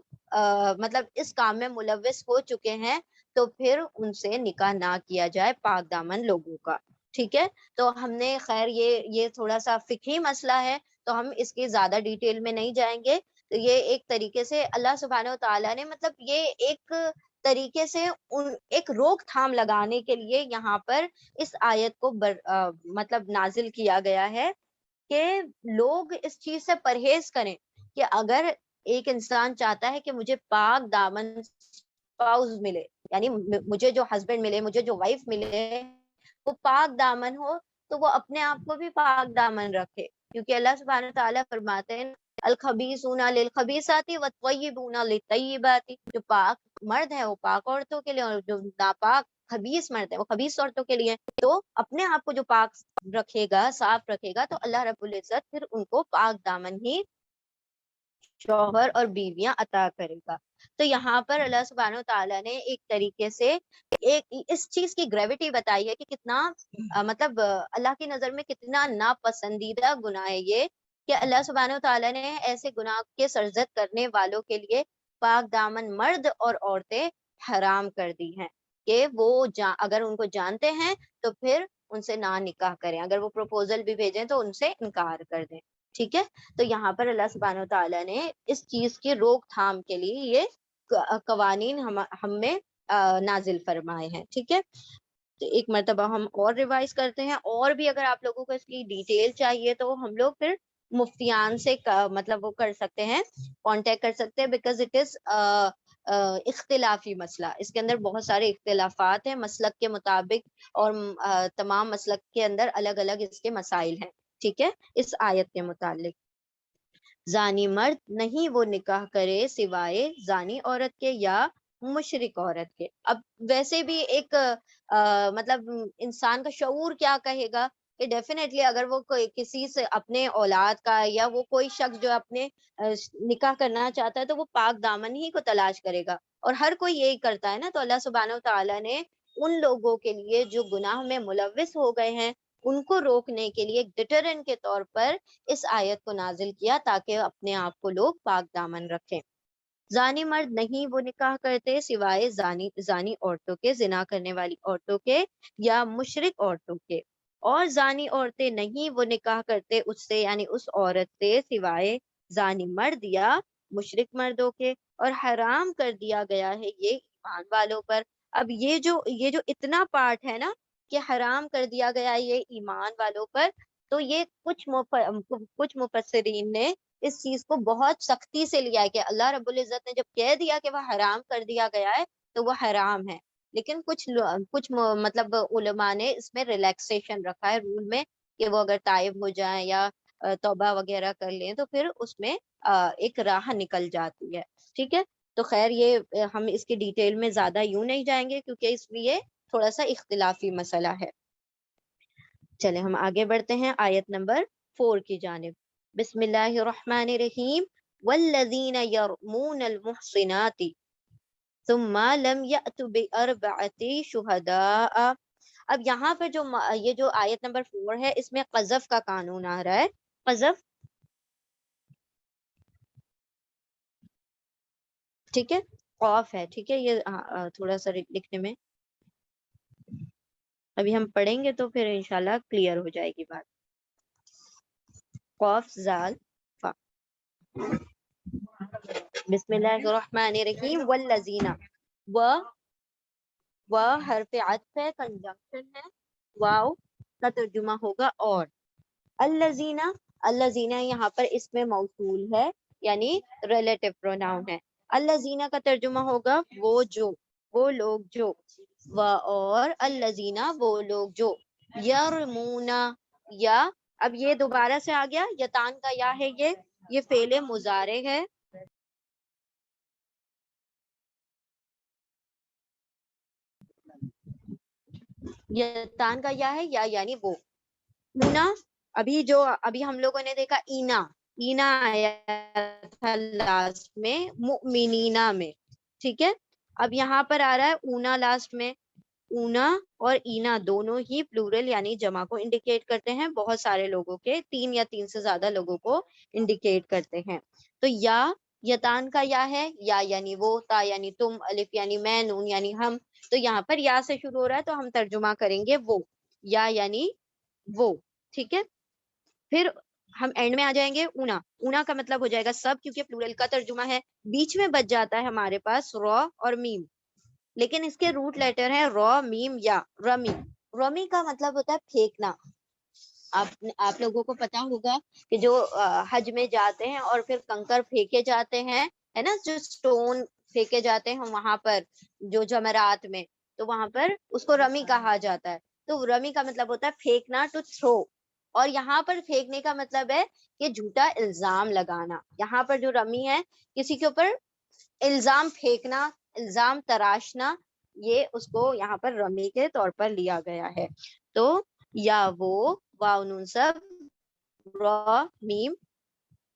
مطلب اس کام میں ملوث ہو چکے ہیں, تو پھر ان سے نکاح نہ کیا جائے پاک دامن لوگوں کا. ٹھیک ہے, تو ہم نے خیر یہ تھوڑا سا فقہی مسئلہ ہے, تو ہم اس کے زیادہ ڈیٹیل میں نہیں جائیں گے. تو یہ ایک طریقے سے اللہ سبحانہ و تعالیٰ نے مطلب یہ ایک طریقے سے ایک روک تھام لگانے کے لیے یہاں پر اس آیت کو مطلب نازل کیا گیا ہے کہ لوگ اس چیز سے پرہیز کریں کہ اگر ایک انسان چاہتا ہے کہ مجھے پاک دامن اسپاؤس ملے, یعنی مجھے جو ہسبینڈ ملے, مجھے جو وائف ملے وہ پاک دامن ہو, تو وہ اپنے آپ کو بھی پاک دامن رکھے, کیونکہ اللہ سبحانہ تعالیٰ فرماتے ہیں الخبیثون للخبیثات والطیبون للطیبات, جو پاک مرد ہے وہ پاک عورتوں کے لیے, اور جو ناپاک خبیث مرد ہے وہ خبیث عورتوں کے لیے. تو اپنے آپ کو جو پاک رکھے گا, صاف رکھے گا, تو اللہ رب العزت پھر ان کو پاک دامن ہی شوہر اور بیویاں عطا کرے گا. تو یہاں پر اللہ سبحانہ و تعالیٰ نے ایک طریقے سے اس چیز کی گریوٹی بتائی ہے کہ کتنا مطلب اللہ کی نظر میں کتنا ناپسندیدہ گناہ ہے یہ, کہ اللہ سبحانہ و تعالیٰ نے ایسے گناہ کے سرزد کرنے والوں کے لیے پاک دامن مرد اور عورتیں حرام کر دی ہیں کہ وہ اگر ان کو جانتے ہیں تو پھر ان سے نہ نکاح کریں, اگر وہ پروپوزل بھی بھیجیں تو ان سے انکار کر دیں. ٹھیک ہے, تو یہاں پر اللہ سبحانہ و تعالیٰ نے اس چیز کی روک تھام کے لیے یہ قوانین ہم میں نازل فرمائے ہیں. ٹھیک ہے, تو ایک مرتبہ ہم اور ریوائز کرتے ہیں, اور بھی اگر آپ لوگوں کو اس کی ڈیٹیل چاہیے تو ہم لوگ پھر مفتیان سے مطلب وہ کر سکتے ہیں, کانٹیکٹ کر سکتے ہیں, بیکاز اٹ از اختلافی مسئلہ, اس کے اندر بہت سارے اختلافات ہیں مسلک کے مطابق, اور تمام مسلک کے اندر الگ الگ اس کے مسائل ہیں. ٹھیک ہے, اس آیت کے متعلق زانی مرد نہیں وہ نکاح کرے سوائے زانی عورت کے یا مشرک عورت کے. اب ویسے بھی ایک مطلب انسان کا شعور کیا کہے گا کہ ڈیفینیٹلی اگر وہ کسی سے اپنے اولاد کا, یا وہ کوئی شخص جو اپنے نکاح کرنا چاہتا ہے تو وہ پاک دامن ہی کو تلاش کرے گا, اور ہر کوئی یہی کرتا ہے نا. تو اللہ سبحانہ و تعالیٰ نے ان لوگوں کے لیے جو گناہ میں ملوث ہو گئے ہیں ان کو روکنے کے لیے ایک ڈیٹرنٹ کے طور پر اس آیت کو نازل کیا, تاکہ اپنے آپ کو لوگ پاک دامن رکھیں. زانی مرد نہیں وہ نکاح کرتے سوائے زانی عورتوں کے, زنا کرنے والی عورتوں کے یا مشرک عورتوں کے, اور زانی عورتیں نہیں وہ نکاح کرتے اس سے یعنی اس عورت سے سوائے زانی مرد یا مشرک مردوں کے, اور حرام کر دیا گیا ہے یہ ایمان والوں پر. اب یہ جو اتنا پارٹ ہے نا کہ حرام کر دیا گیا یہ ایمان والوں پر, تو یہ کچھ مفسرین نے اس چیز کو بہت سختی سے لیا ہے کہ اللہ رب العزت نے جب کہہ دیا کہ وہ حرام کر دیا گیا ہے تو وہ حرام ہے. لیکن کچھ مطلب علماء نے اس میں ریلیکسیشن رکھا ہے رول میں, کہ وہ اگر تائب ہو جائیں یا توبہ وغیرہ کر لیں تو پھر اس میں ایک راہ نکل جاتی ہے. ٹھیک ہے, تو خیر یہ ہم اس کی ڈیٹیل میں زیادہ یوں نہیں جائیں گے کیونکہ اس لیے تھوڑا سا اختلافی مسئلہ ہے. چلے ہم آگے بڑھتے ہیں آیت نمبر 4 کی جانب. بسم اللہ الرحمن الرحیم. والذین یرمون المحصنات ثم لم یأتوا بأربعۃ شہداء. اب یہاں پر جو یہ جو آیت نمبر 4 ہے اس میں قذف کا قانون آ رہا ہے. قذف ٹھیک ہے، قوف ہے، ٹھیک ہے، یہ تھوڑا سا لکھنے میں ابھی ہم پڑھیں گے تو پھر انشاءاللہ کلیئر ہو جائے گی بات. قوف زال فا. بسم اللہ الرحمن الرحیم. والذین و حرف عطف ہے، کنجنکشن ہے، واو کا ترجمہ ہوگا اور. الذین، الذین یہاں پر اس میں موصول ہے یعنی ریلیٹو پروناؤن ہے. الذین کا ترجمہ ہوگا وہ جو، وہ لوگ جو. و اور الذین وہ لوگ جو. یرمونا یا، اب یہ دوبارہ سے آ گیا یتان کا یا ہے، یہ فعل مضارع ہے. یتان کا یا ہے یا یعنی وہ. اونا، ابھی ہم لوگوں نے دیکھا اینا، اینا آیا تھا لاسٹ میں مؤمنینا میں، ٹھیک ہے. اب یہاں پر آ رہا ہے اونا لاسٹ میں. اونا اور اینا دونوں ہی پلورل یعنی جمع کو انڈیکیٹ کرتے ہیں، بہت سارے لوگوں کے، 3 یا 3 سے زیادہ لوگوں کو انڈیکیٹ کرتے ہیں. تو یا یتان کا یا ہے، یا یعنی وہ، تا یعنی تم، الف یعنی میں، نون یعنی ہم. تو یہاں پر یا سے شروع ہو رہا ہے تو ہم ترجمہ کریں گے وہ، یا یعنی وہ، ٹھیک ہے. پھر ہم اینڈ میں آ جائیں گے اونا. اونا کا مطلب ہو جائے گا سب، کیونکہ پلورل کا ترجمہ ہے. بیچ میں بچ جاتا ہے ہمارے پاس رو اور میم، لیکن اس کے روٹ لیٹر ہیں رو میم یا رمی. رمی کا مطلب ہوتا ہے پھینکنا. آپ لوگوں کو پتا ہوگا کہ جو حج میں جاتے ہیں اور پھر کنکر پھینکے جاتے ہیں، ہے نا، جو سٹون پھینکے جاتے ہیں وہاں پر جو جمرات میں، تو وہاں پر اس کو رمی کہا جاتا ہے. تو رمی کا مطلب ہوتا ہے پھینکنا، ٹو تھرو. اور یہاں پر پھینکنے کا مطلب ہے کہ جھوٹا الزام لگانا. یہاں پر جو رمی ہے کسی کے اوپر الزام پھینکنا، الزام تراشنا، یہ اس کو یہاں پر رمی کے طور پر لیا گیا ہے. تو یا وہ، واو نون سب، را میم.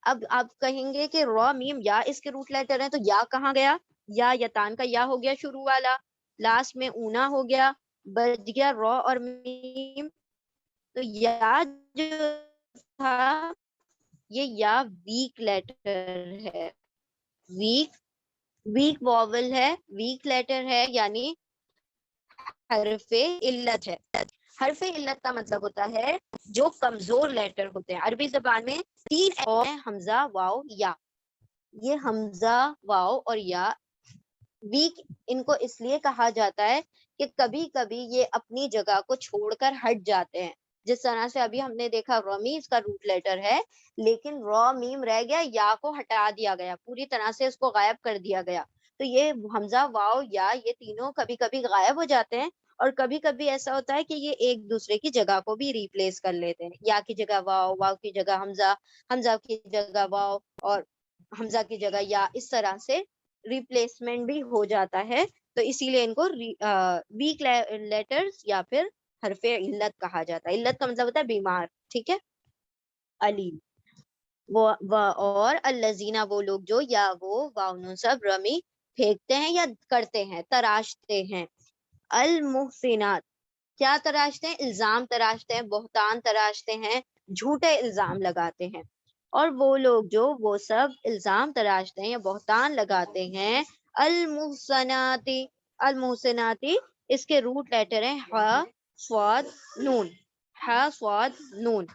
اب آپ کہیں گے کہ را میم یا اس کے روٹ لیٹر ہیں، تو یا کہاں گیا؟ یا یتان کا یا ہو گیا شروع والا، لاسٹ میں اونا ہو گیا، بچ گیا را اور میم. تو یا جو تھا یہ یا ویک لیٹر ہے، ویک، ویک واول ہے، ویک لیٹر ہے یعنی حرف علت ہے. حرف علت کا مطلب ہوتا ہے جو کمزور لیٹر ہوتے ہیں. عربی زبان میں 3 حمزہ واو یا. یہ حمزہ واو اور یا ویک ان کو اس لیے کہا جاتا ہے کہ کبھی کبھی یہ اپنی جگہ کو چھوڑ کر ہٹ جاتے ہیں. جس طرح سے ابھی ہم نے دیکھا رمی اس کا روٹ لیٹر ہے، لیکن را میم رہ گیا، یا کو ہٹا دیا گیا، پوری طرح سے اس کو غائب کر دیا گیا. تو یہ حمزہ واو یا یہ تینوں کبھی کبھی غائب ہو جاتے ہیں، اور کبھی کبھی ایسا ہوتا ہے کہ یہ ایک دوسرے کی جگہ کو بھی ریپلیس کر لیتے ہیں. یا کی جگہ واو، واو کی جگہ حمزہ، حمزہ کی جگہ واو، اور حمزہ کی جگہ یا، اس طرح سے ریپلیسمنٹ بھی ہو جاتا ہے. تو اسی لیے ان کو ویک لیٹرز یا پھر حرف علت کہا جاتا ہے. علت کا مطلب ہوتا ہے بیمار، ٹھیک ہے. علیم. اور الذین وہ لوگ جو، یا وہ واؤ سب رمی پھینکتے ہیں یا کرتے ہیں، تراشتے ہیں. المحسنات کیا تراشتے ہیں؟ الزام تراشتے ہیں، بہتان تراشتے ہیں، جھوٹے الزام لگاتے ہیں. اور وہ لوگ جو وہ سب الزام تراشتے ہیں یا بہتان لگاتے ہیں. المحسناتی، المحسناتی اس کے روٹ لیٹر ہیں ہا صاد نون، ہا صاد نون.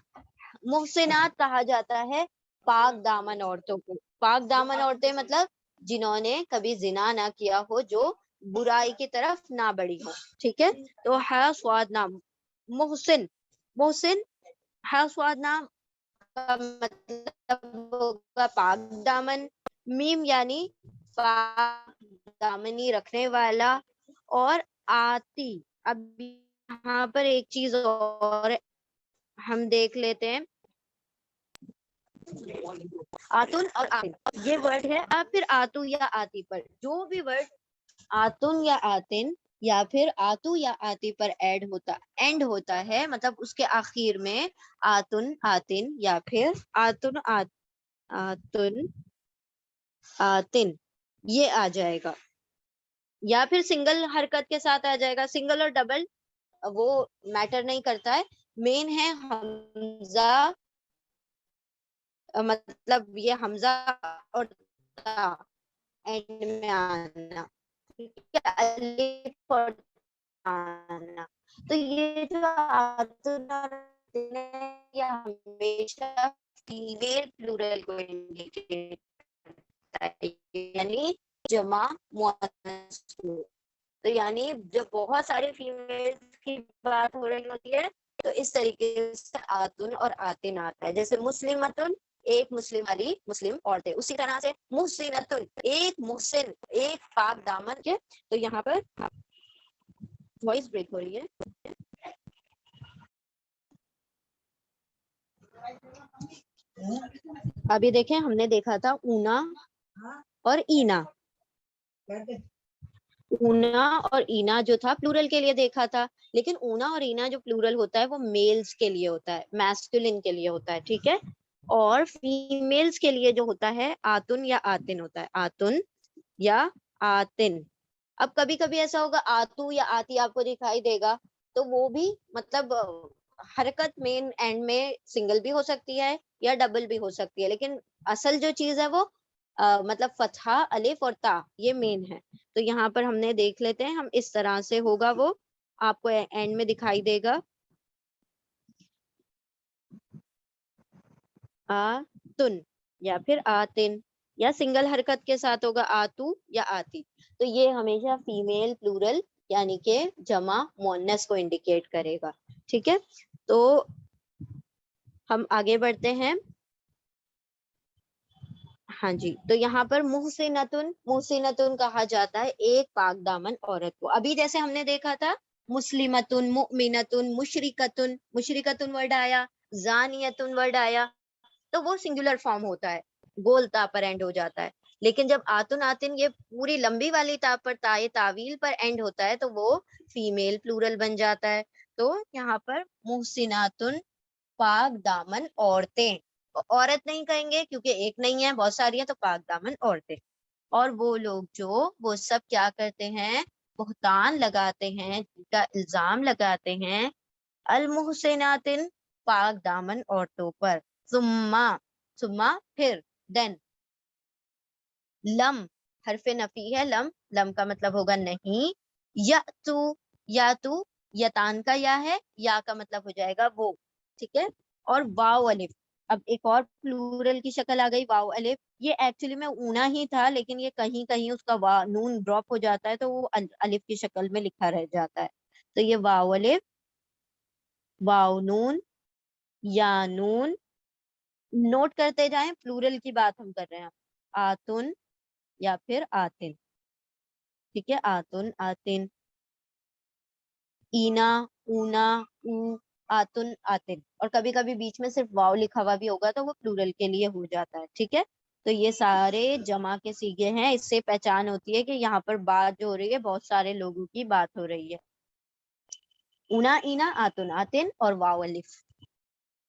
محسنات کہا جاتا ہے پاک دامن عورتوں کو. پاک دامن عورتیں مطلب جنہوں نے کبھی زنا نہ کیا ہو، جو برائی کی طرف نہ بڑھی ہو، ٹھیک ہے. تو ہا صاد نام محسن، محسن ہا صاد نام کا مطلب ہوگا پاک دامن. میم یعنی پاک دامنی رکھنے والا. اور آتی، اب یہاں پر ایک چیز اور ہم دیکھ لیتے ہیں، آتن اور آتن یہ ورڈ ہے. اب پھر آتو یا آتی پر جو بھی ورڈ آتن یا آتن یا پھر آتو یا آتی پر اینڈ ہوتا ہے، مطلب اس کے آخر میں آتن آتن یا پھر آتن آتن آتن یہ آ جائے گا، یا پھر سنگل حرکت کے ساتھ آ جائے گا. سنگل اور ڈبل وہ میٹر نہیں کرتا ہے، مین ہے حمزہ، مطلب یہ حمزہ اور تا اینڈ میں آنا، الف اور آنا. تو یہ جو یہ ہمیشہ فیمیل پلورل کو انڈیکیٹ کرتا ہے، یعنی جمع مؤنث کو. تو یعنی جب بہت سارے فیمیل کی بات ہو رہی ہوتی ہے تو اس طریقے سے آتن اور آتن آتا ہے. جیسے مسلمتن ایک مسلم والی مسلم عورتیں، اسی طرح سے محسنتن ایک محسن ایک پاک دامن کے. تو یہاں پر وائس بریک ہو رہی ہے. ابھی دیکھیں ہم نے دیکھا تھا اونا اور اینا. اونا اور اینا جو تھا پلورل کے لیے دیکھا تھا، لیکن اونا اور اینا جو پلورل ہوتا ہے وہ میلز کے لیے ہوتا ہے، میسکولن کے لیے ہوتا ہے. ٹھیک ہے. اور فیمیلز کے لیے جو ہوتا ہے آتن یا آتن ہوتا ہے، آتن یا آتن. اب کبھی کبھی ایسا ہوگا آتو یا آتی آپ کو دکھائی دے گا تو وہ بھی مطلب حرکت مین اینڈ میں سنگل بھی ہو سکتی ہے یا ڈبل بھی ہو سکتی ہے، لیکن اصل جو چیز ہے وہ مطلب فتحہ الف اور تا یہ مین ہے. تو یہاں پر ہم نے دیکھ لیتے ہیں، ہم اس طرح سے ہوگا، وہ آپ کو اینڈ میں دکھائی دے گا آتن یا پھر آتن، یا سنگل حرکت کے ساتھ ہوگا آتو یا آتی. تو یہ ہمیشہ فیمیل پلورل یعنی کہ جمع مؤنث کو انڈیکیٹ کرے گا. ٹھیک ہے. تو ہم آگے بڑھتے ہیں. ہاں جی. تو یہاں پر محسنتن، محسنتن کہا جاتا ہے ایک پاک دامن عورت کو. ابھی جیسے ہم نے دیکھا تھا مسلمتن، مؤمنتن، مشرکتن، مشرکتن ورڈ آیا، زانیتن ورڈ آیا تو وہ سنگولر فارم ہوتا ہے، گول تا پر اینڈ ہو جاتا ہے. لیکن جب آتن آتن یہ پوری لمبی والی تا پر تائے تعویل پر اینڈ ہوتا ہے تو وہ فیمیل پلورل بن جاتا ہے. تو یہاں پر محسناتن پاک دامن عورتیں، عورت نہیں کہیں گے کیونکہ ایک نہیں ہے بہت ساری ہیں، تو پاک دامن عورتیں. اور وہ لوگ جو وہ سب کیا کرتے ہیں، بہتان لگاتے ہیں، کا الزام لگاتے ہیں المحسناتن پاک دامن عورتوں پر. ثم پھر دین لم حرف نفی ہے، لم کا مطلب ہوگا نہیں. یا تو یتان کا یا ہے، یا کا مطلب ہو جائے گا وہ. ٹھیک ہے. اور واو الف، اب ایک اور پلورل کی شکل آ گئی واو الف. یہ ایکچولی میں اونا ہی تھا لیکن یہ کہیں کہیں اس کا نون ڈراپ ہو جاتا ہے تو وہ الف کی شکل میں لکھا رہ جاتا ہے. تو یہ واو الف، واو نون، یا نون. نوٹ کرتے جائیں پلورل کی بات ہم کر رہے ہیں، آتن یا پھر آتن. ٹھیک ہے. آتن آتن، اینا اونا او، آتن آتن. اور کبھی کبھی بیچ میں صرف واو لکھا ہوا بھی ہوگا تو وہ پلورل کے لیے ہو جاتا ہے. ٹھیک ہے. تو یہ سارے جمع کے سیگے ہیں، اس سے پہچان ہوتی ہے کہ یہاں پر بات جو ہو رہی ہے بہت سارے لوگوں کی بات ہو رہی ہے. اونا اینا آتن آتن اور واو الف.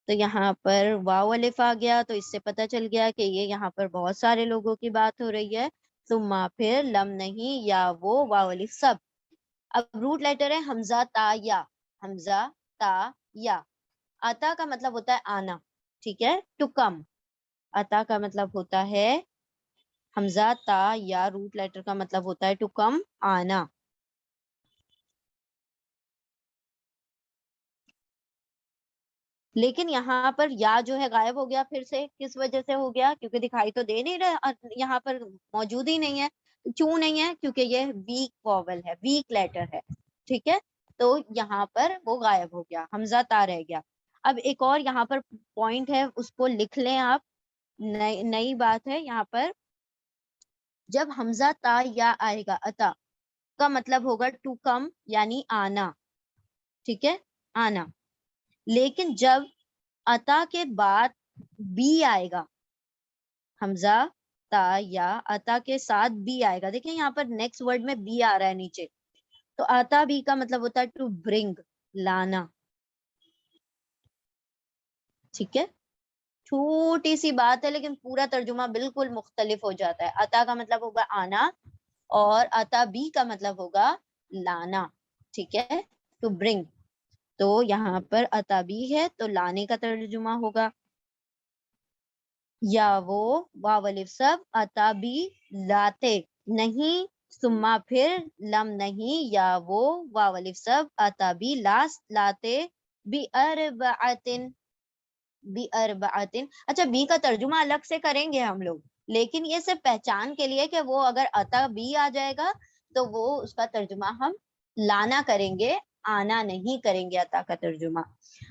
تو یہاں پر واو الف آ گیا تو اس سے پتہ چل گیا کہ یہ یہاں پر بہت سارے لوگوں کی بات ہو رہی ہے. ثم پھر لم نہیں یا وہ واو الف سب. اب روٹ لیٹر ہے حمزہ تا یا، حمزہ تا یا. آتا کا مطلب ہوتا ہے آنا. ٹھیک ہے. To come. آتا کا مطلب ہوتا ہے حمزہ تا یا، روٹ لیٹر کا مطلب ہوتا ہے ٹو کم، آنا. لیکن یہاں پر یا جو ہے غائب ہو گیا پھر سے. کس وجہ سے ہو گیا؟ کیونکہ دکھائی تو دے نہیں رہا، یہاں پر موجود ہی نہیں ہے. کیوں نہیں ہے؟ کیونکہ یہ ویک واول ہے، ویک لیٹر ہے. ٹھیک ہے. تو یہاں پر وہ غائب ہو گیا، حمزہ تا رہ گیا. اب ایک اور یہاں پر پوائنٹ ہے، اس کو لکھ لیں آپ، نئی بات ہے یہاں پر. جب حمزہ تا یا آئے گا، اتا کا مطلب ہوگا ٹو کم یعنی آنا. ٹھیک ہے. آنا. لیکن جب اتا کے بعد بی آئے گا، حمزہ تا یا اتا کے ساتھ بی آئے گا، دیکھیں یہاں پر نیکسٹ ورڈ میں بی آ رہا ہے نیچے، تو آتا بھی کا مطلب ہوتا ہے ٹو برنگ، لانا. ٹھیک ہے، چھوٹی سی بات ہے لیکن پورا ترجمہ بالکل مختلف ہو جاتا ہے. اتا کا مطلب ہوگا آنا اور اتا بھی کا مطلب ہوگا لانا. ٹھیک ہے، ٹو برنگ. تو یہاں پر اتا بھی ہے تو لانے کا ترجمہ ہوگا یا وہ واو الف سب اتا بھی لاتے، نہیں سما پھر لم نہیں، یا وہ واو الف سب اتا بھی لاتے بی اربعتن. بی اربعتن، اچھا بی کا ترجمہ الگ سے کریں گے ہم لوگ، لیکن یہ صرف پہچان کے لیے کہ وہ اگر اتا بی آ جائے گا تو وہ اس کا ترجمہ ہم لانا کریں گے، آنا نہیں کریں گے اتا کا ترجمہ.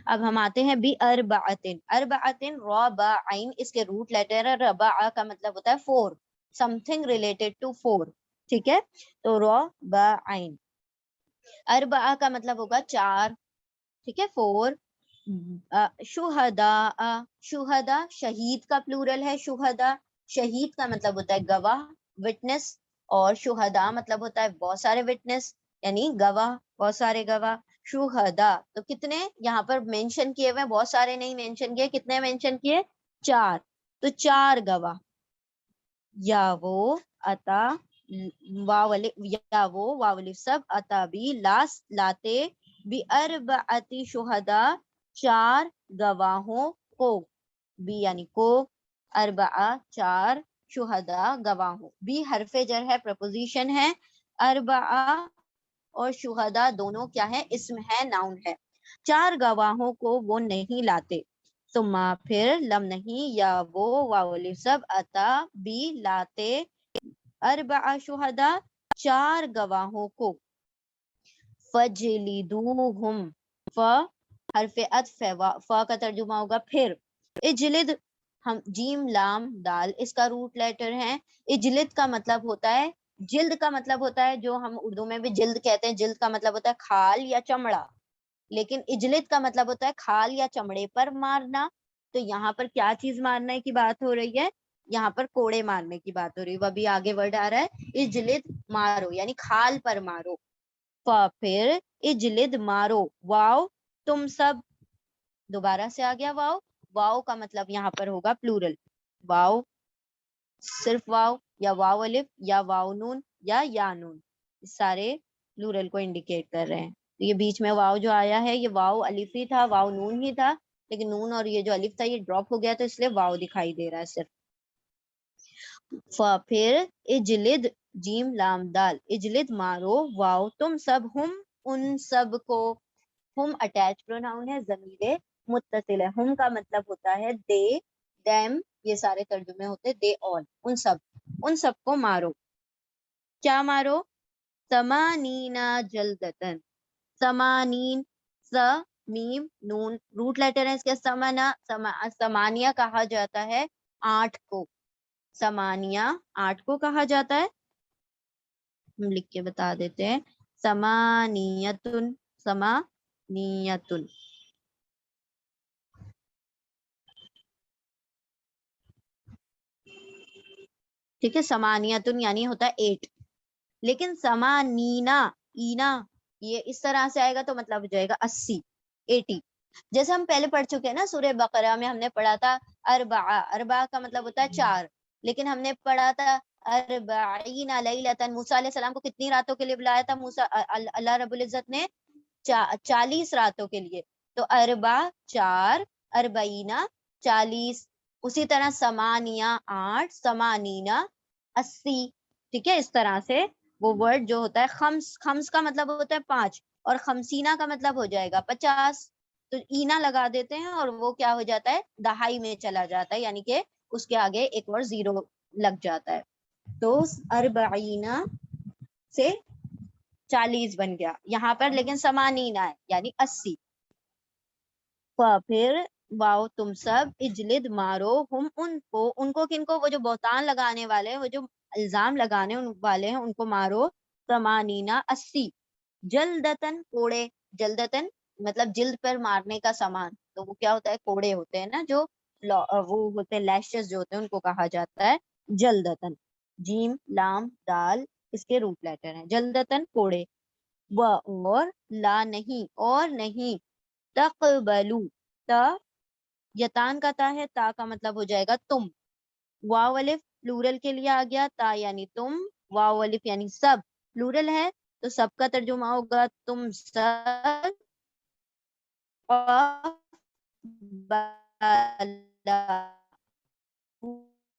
اب ہم آتے ہیں بی اربعتن. اربعتن را با عین، اس کے روٹ لیٹر ہے. ربع کا مطلب ہوتا ہے for, something related to for. ٹھیک ہے، تو را با عین. اربع کا مطلب ہوگا چار. ٹھیک ہے، فور. شہداء، شہداء شہید کا پلورل ہے. شہداء، شہید کا مطلب ہوتا ہے گواہ، وٹنس. اور شہداء مطلب ہوتا ہے بہت سارے وٹنس، یعنی گواہ، بہت سارے گواہ. شہداء تو کتنے یہاں پر مینشن کیے ہوئے، بہت سارے نہیں مینشن کیے. کتنے مینشن کیے؟ چار. تو چار گواہ. یا وہ اتا یا وہ واو الف سب اتا بھی لاتے بی اربعتی شہداء، چار گواہوں کو. بی یعنی کو، اربعہ چار، شہداء گواہوں. بی حرف جر ہے، پرپوزیشن ہے. اربعہ اور شہداء دونوں کیا ہے؟ اسم ہے، ناؤن ہے. چار گواہوں کو وہ نہیں لاتے. ثم پھر لم نہیں، یا وہ واو الف سب اتا بھی لاتے اربع شہداء، چار گواہوں کو. فجلدوہم، ف حرف عطف ہے، ف کا ترجمہ ہوگا پھر. اجلد، ہم جیم لام دال اس کا روٹ لیٹر ہے. اجلد کا مطلب ہوتا ہے، جلد کا مطلب ہوتا ہے جو ہم اردو میں بھی جلد کہتے ہیں، جلد کا مطلب ہوتا ہے کھال یا چمڑا، لیکن اجلد کا مطلب ہوتا ہے کھال یا چمڑے پر مارنا. تو یہاں پر کیا چیز مارنے کی بات ہو رہی ہے؟ یہاں پر کوڑے مارنے کی بات ہو رہی ہے. وہ ابھی آگے ورڈ آ رہا ہے اجلد مارو، یعنی کھال پر مارو. پھر اجلد مارو، واو تم سب، دوبارہ سے آ گیا واو. واو کا مطلب یہاں پر ہوگا پلورل. واو صرف واو، یا واو الف، یا واو نون، یا نون، سارے پلورل کو انڈیکیٹ کر رہے ہیں. تو یہ بیچ میں واو جو آیا ہے یہ واو الف ہی تھا، واو نون ہی تھا، لیکن نون اور یہ جو الف تھا یہ ڈراپ ہو گیا تو اس لیے واو دکھائی دے رہا ہے صرف. پھر اجلد جیم لام دال، اجلد مارو، واو تم سب، ہم ان سب کو. ہم اٹیچ پروناؤن ہے، ضمیر متصل ہے. ہم کا مطلب ہوتا ہے دے، دیم، یہ سارے ترجمے ہوتے دے آل، ان سب کو مارو. کیا مارو؟ ثمانین جلدتن. ثمانین، س میم نون روٹ لیٹر ہے اس کے. ثمانیہ کہا جاتا ہے 8 کو. ثمانیہ 8 کو کہا جاتا ہے. ہم لکھ کے بتا دیتے ہیں، ثمانیتن، ثمانیتن. ٹھیک ہے، ثمانیتن یعنی ہوتا ہے 8، لیکن ثمانینا، اینا یہ اس طرح سے آئے گا تو مطلب ہو جائے گا 80، 80. جیسے ہم پہلے پڑھ چکے ہیں نا سورہ بقرہ میں، ہم نے پڑھا تھا اربعہ، اربعہ کا مطلب ہوتا ہے 4، لیکن ہم نے پڑھا تھا اربعین لیلۃ. موسیٰ علیہ السلام کو کتنی راتوں کے لیے بلایا تھا اللہ رب العزت نے؟ 40 راتوں کے لیے. تو اربع 4، اربعین 40. اسی طرح ثمانیہ 8، ثمانین 80. ٹھیک ہے، اس طرح سے وہ ورڈ جو ہوتا ہے خمس، خمس کا مطلب ہوتا ہے 5، اور خمسینہ کا مطلب ہو جائے گا 50. تو اینا لگا دیتے ہیں اور وہ کیا ہو جاتا ہے؟ دہائی میں چلا جاتا ہے، یعنی کہ اس کے آگے ایک اور زیرو لگ جاتا ہے. تو اربعین سے 40 بن گیا یہاں پر، لیکن ثمانین ہے یعنی 80. پھر واؤ تم سب، اجلد مارو، ہم ان کو کن کو؟ وہ جو بہتان لگانے والے ہیں، وہ جو الزام لگانے والے ہیں، ان کو مارو. ثمانین 80. جلدتن کوڑے، جلدتن مطلب جلد پر مارنے کا سامان، تو وہ کیا ہوتا ہے؟ کوڑے ہوتے ہیں نا، جو وہ ہوتے ہیں لیشز جو ہوتے ہیں، ان کو کہا جاتا ہے جلدتن. جیم لام دال اس کے روٹ لیٹر ہیں. جلدتن کوڑے. اور لا نہیں، اور نہیں، تقبلو، تا یتان کا تا ہے، تا کا مطلب ہو جائے گا تم، واو الف پلورل کے لیے آ گیا، تا یعنی تم، واو الف یعنی سب، پلورل ہے تو سب کا ترجمہ ہوگا تم سب،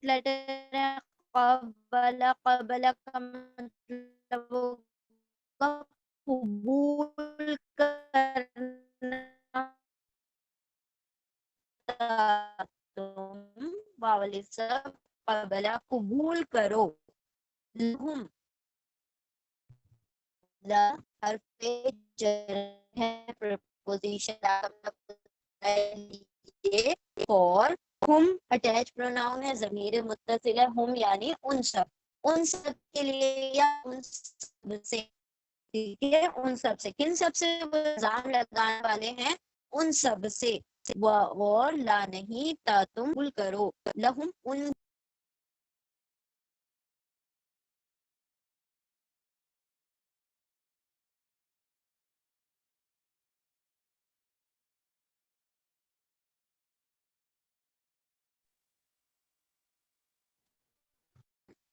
لیٹر ہے، قبل، قبل کا مطلب ہوگا قبول کرنا، تم واولی سب، قبل قبول کرو، لہم، لا حرف جر ہے، پریپوزیشن اور ہم اٹیچ پروناؤن ہے، ضمیر متصل ہے، ہم یعنی ان سب کے لیے یا ان سب سے، ٹھیک ہے، ان سب سے، کن سب سے وہ الزام لگانے والے ہیں، ان سب سے، اور لا نہیں تا تم قبول کرو، لہم ان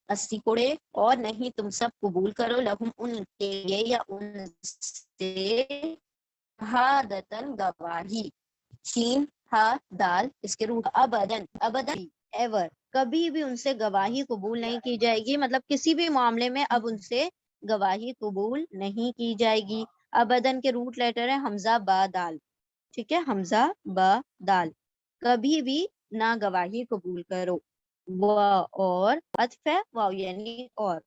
اسی کوڑے، اور نہیں تم سب قبول کرو، لہم ان کے لیے یا ان سے، شہادتن گواہی، شین ہا دال اس کے روح، ابدن، ابدن ایور، کبھی بھی ان سے گواہی قبول نہیں کی جائے گی، مطلب کسی بھی معاملے میں اب ان سے گواہی قبول نہیں کی جائے گی۔ ابدن کے روٹ لیٹر ہے حمزہ با دال، ٹھیک ہے، حمزہ با دال، کبھی بھی نہ گواہی قبول کرو، اور عطف ہے، واو یعنی اور،